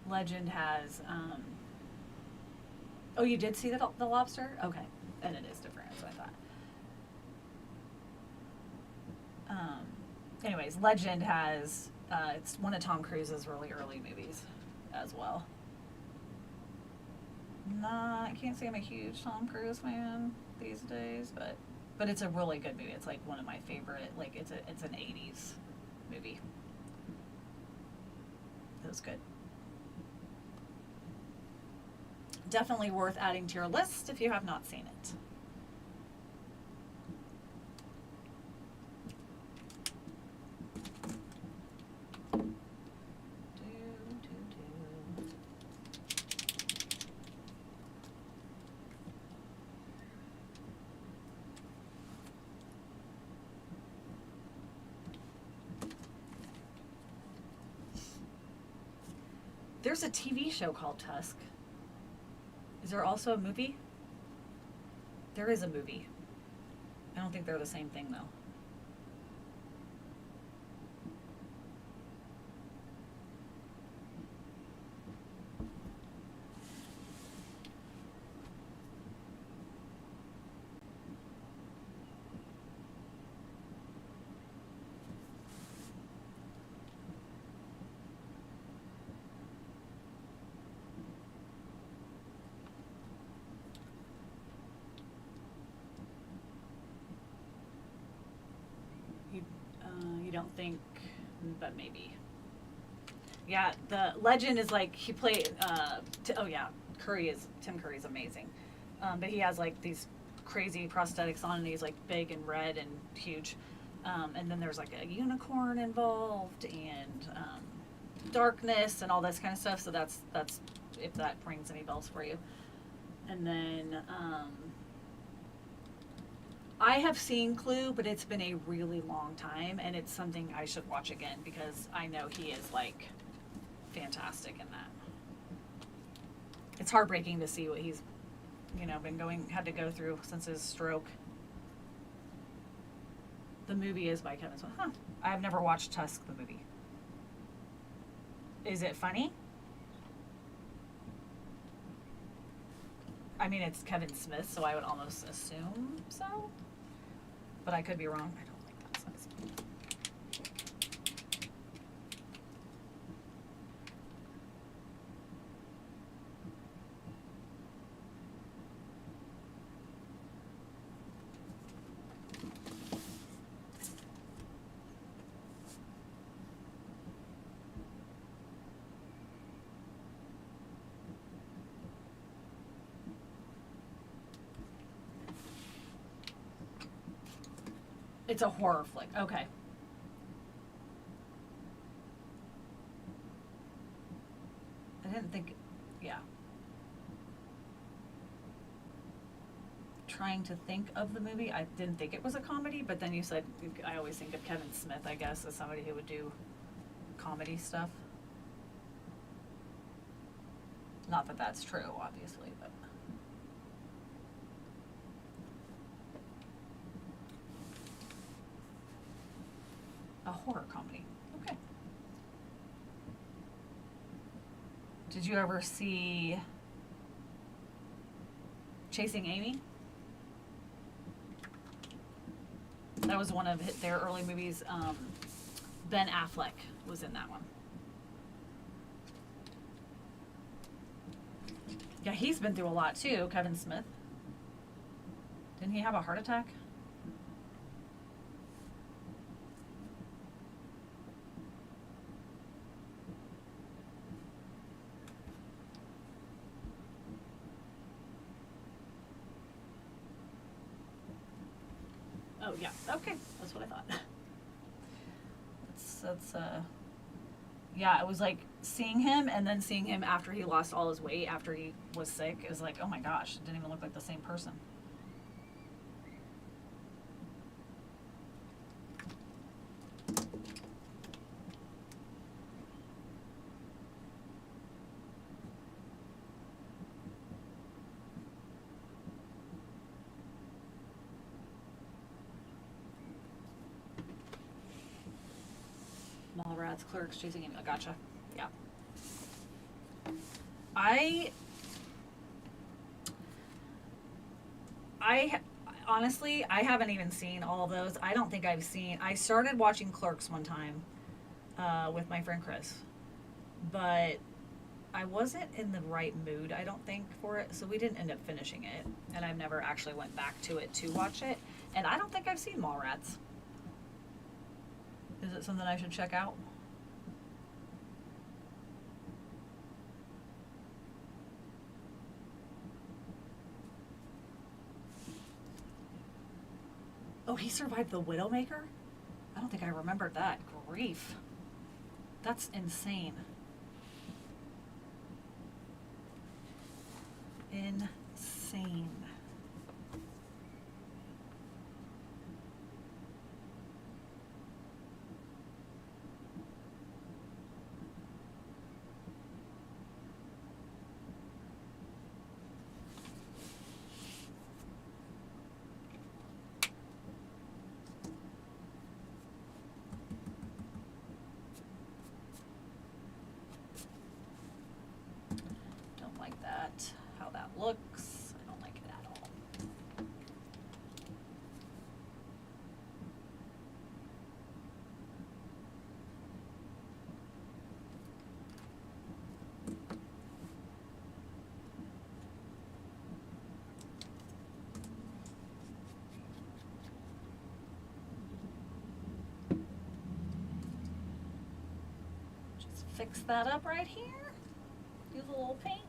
Legend has, oh, you did see the lobster? Okay, and it is different, that's what I thought. Anyways, Legend has, it's one of Tom Cruise's really early movies as well. I can't say I'm a huge Tom Cruise fan these days, but it's a really good movie. It's like one of my favorite, like it's an 80s movie. It was good. Definitely worth adding to your list if you have not seen it. There's a TV show called Tusk. Is there also a movie? There is a movie. I don't think they're the same thing, though. You don't think, but maybe. Yeah, the Legend is like, he played, oh yeah, Tim Curry's amazing. But he has like these crazy prosthetics on and he's like big and red and huge. And then there's like a unicorn involved and darkness and all this kind of stuff. So that's if that rings any bells for you. And then I have seen Clue, but it's been a really long time, and it's something I should watch again because I know he is like fantastic in that. It's heartbreaking to see what he's, had to go through since his stroke. The movie is by Kevin Smith. Huh. I've never watched Tusk, the movie. Is it funny? I mean, it's Kevin Smith, so I would almost assume so. But I could be wrong. I don't like that size. It's a horror flick. Okay. I didn't think, yeah. Trying to think of the movie, I didn't think it was a comedy, but then you said, I always think of Kevin Smith, I guess, as somebody who would do comedy stuff. Not that that's true, obviously, but. A horror comedy. Okay. Did you ever see Chasing Amy? That was one of their early movies. Ben Affleck was in that one. Yeah, he's been through a lot too, Kevin Smith. Didn't he have a heart attack? Oh, yeah. Okay. That's what I thought. Yeah, it was like seeing him and then seeing him after he lost all his weight, after he was sick. It was like, oh my gosh, it didn't even look like the same person. Mallrats, Clerks, Chasing Amy. Gotcha. Yeah. I honestly, I haven't even seen all of those. I don't think I've seen. I started watching Clerks one time with my friend Chris, but I wasn't in the right mood, I don't think, for it, so we didn't end up finishing it, and I've never actually went back to it to watch it, and I don't think I've seen Mallrats. Is it something I should check out? Oh, he survived the Widowmaker? I don't think I remembered that. Grief. That's insane. Insane. Don't like that. How that looks. I don't like it at all. Just fix that up right here. Use a little paint.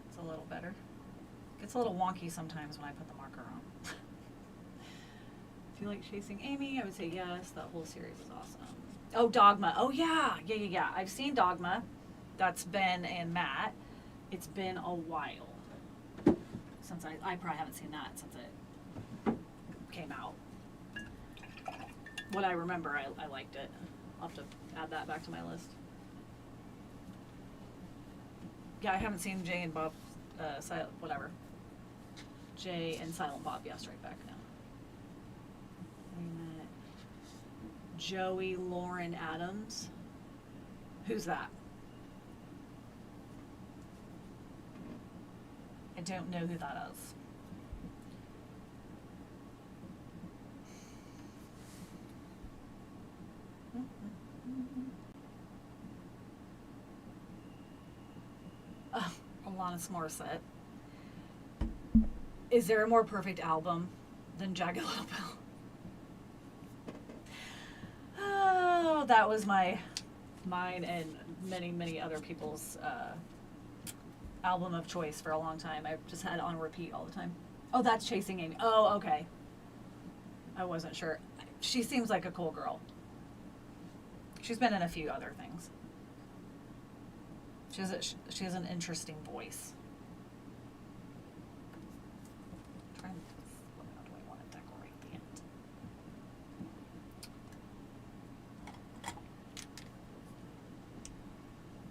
It's a little better. Gets a little wonky sometimes when I put the marker on. If you like Chasing Amy, I would say yes. That whole series is awesome. Oh, Dogma. Oh, yeah. I've seen Dogma. That's Ben and Matt. It's been a while. since I probably haven't seen that since it came out. What I remember, I liked it. I'll have to add that back to my list. Yeah, I haven't seen Jay and Bob, whatever. Jay and Silent Bob, yeah, Strike Back now. Wait a minute. Joey Lauren Adams. Who's that? I don't know who that is. Alanis Morissette. Is there a more perfect album than Jagged Little Pill? Oh, that was mine and many other people's album of choice for a long time. I just had it on repeat all the time. Oh, that's Chasing Amy. Oh, okay. I wasn't sure. She seems like a cool girl. She's been in a few other things. She has an interesting voice. How do I want to decorate the end?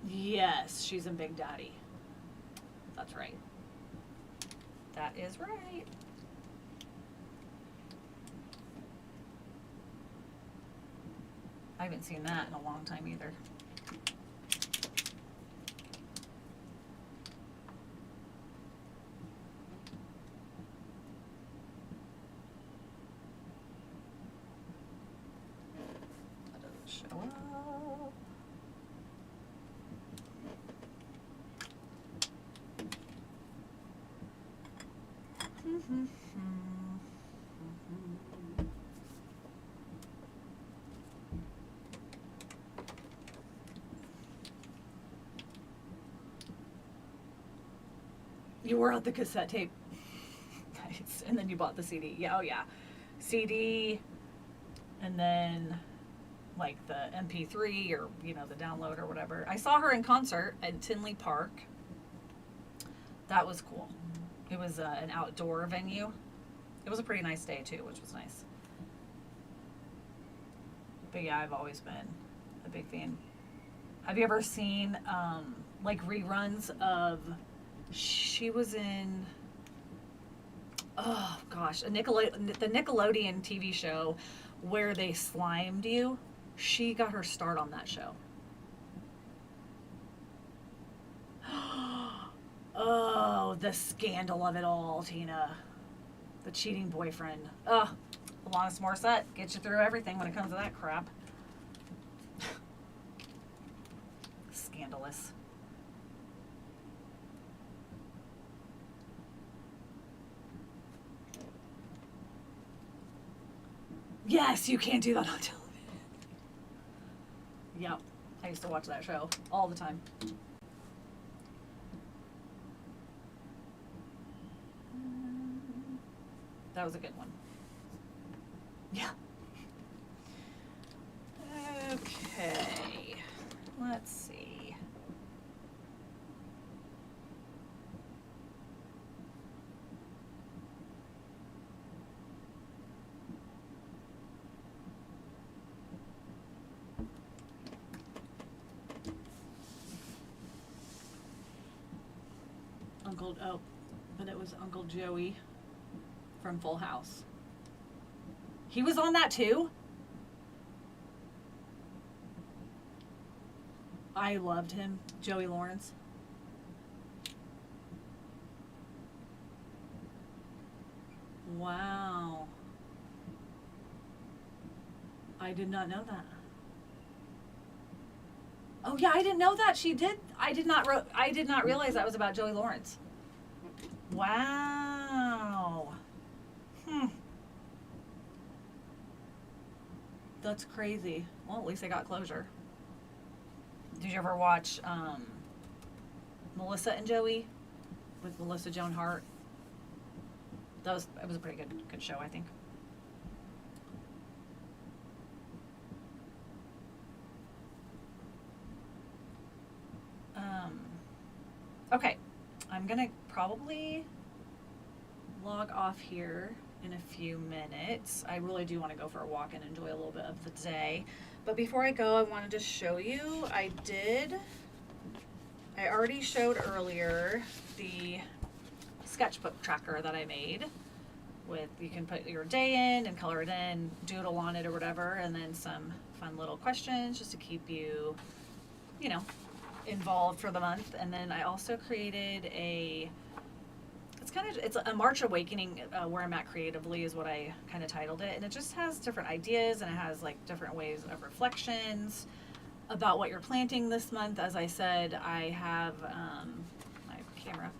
Yes, she's in Big Daddy. That's right. That is right. I haven't seen that in a long time either. That doesn't show up. You wore out the cassette tape. Nice. And then you bought the CD. Yeah, oh yeah. CD, and then like the MP3 or, the download or whatever. I saw her in concert at Tinley Park. That was cool. It was an outdoor venue. It was a pretty nice day too, which was nice. But yeah, I've always been a big fan. Have you ever seen like reruns of? She was in, oh gosh, the Nickelodeon TV show where they slimed you. She got her start on that show. Oh, the scandal of it all, Tina. The cheating boyfriend. Ugh, Alanis Morissette gets you through everything when it comes to that crap. Scandalous. Yes, you can't do that on television. Yep, I used to watch that show all the time. That was a good one. Yeah. Okay, let's see. But it was Uncle Joey from Full House. He was on that too? I loved him. Joey Lawrence. Wow. I did not know that. Oh yeah, I didn't know that. She did. I did not realize that was about Joey Lawrence. Wow. That's crazy. Well, at least I got closure. Did you ever watch Melissa and Joey with Melissa Joan Hart? It was a pretty good show, I think. Okay, I'm gonna probably log off here in a few minutes. I really do want to go for a walk and enjoy a little bit of the day. But before I go, I wanted to show you, I already showed earlier the sketchbook tracker that I made with, you can put your day in and color it in, doodle on it or whatever, and then some fun little questions just to keep you, you know, involved for the month. And then I also created it's a March Awakening, where I'm at creatively is what I kind of titled it, and it just has different ideas and it has like different ways of reflections about what you're planting this month. As I said, I have my camera.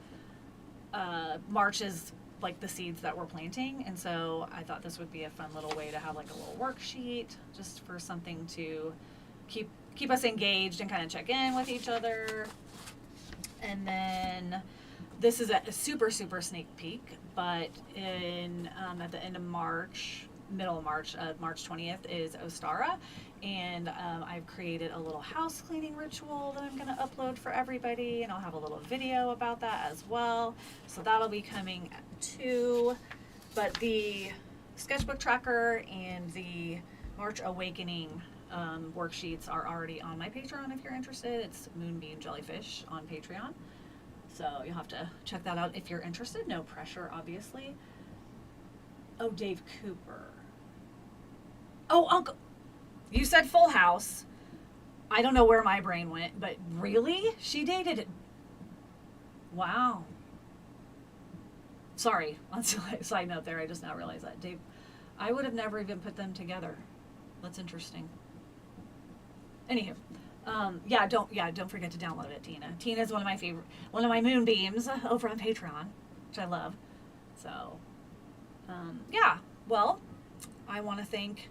March is like the seeds that we're planting, and so I thought this would be a fun little way to have like a little worksheet just for something to keep us engaged and kind of check in with each other. And then this is a super sneak peek, but in at the end of March, middle of March, March 20th is Ostara, and I've created a little house cleaning ritual that I'm going to upload for everybody, and I'll have a little video about that as well. So that'll be coming too. But the sketchbook tracker and the March Awakening worksheets are already on my Patreon if you're interested. It's Moonbeam Jellyfish on Patreon. So you'll have to check that out if you're interested. No pressure, obviously. Oh, Dave Cooper. Oh, Uncle. You said Full House. I don't know where my brain went, but really? She dated it. Wow. Sorry. On side note there, I just now realized that. Dave, I would have never even put them together. That's interesting. Anywho. Don't forget to download it, Tina. Tina's one of my moonbeams over on Patreon, which I love. So, well, I want to thank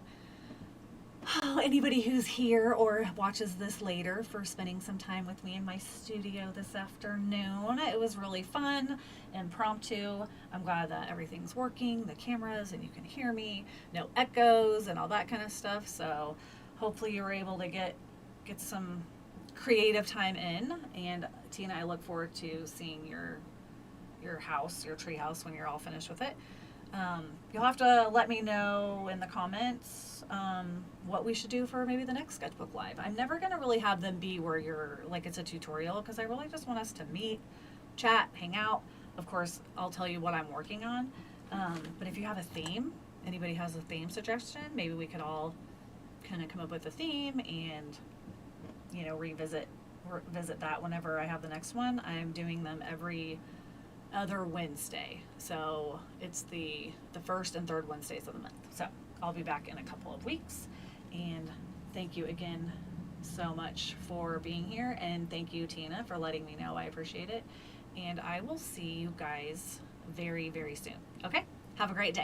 anybody who's here or watches this later for spending some time with me in my studio this afternoon. It was really fun, impromptu. I'm glad that everything's working, the cameras, and you can hear me, no echoes and all that kind of stuff. So hopefully you were able to get some creative time in. And Tina, I look forward to seeing your house, your tree house, when you're all finished with it. You'll have to let me know in the comments what we should do for maybe the next Sketchbook Live. I'm never going to really have them be where you're like it's a tutorial, because I really just want us to meet, chat, hang out. Of course, I'll tell you what I'm working on. But if you have a theme, anybody has a theme suggestion, maybe we could all kind of come up with a theme and, you know, visit that whenever I have the next one. I'm doing them every other Wednesday, so it's the first and third Wednesdays of the month. So I'll be back in a couple of weeks, and thank you again so much for being here, and thank you, Tina, for letting me know. I appreciate it, and I will see you guys very soon. Okay, have a great day.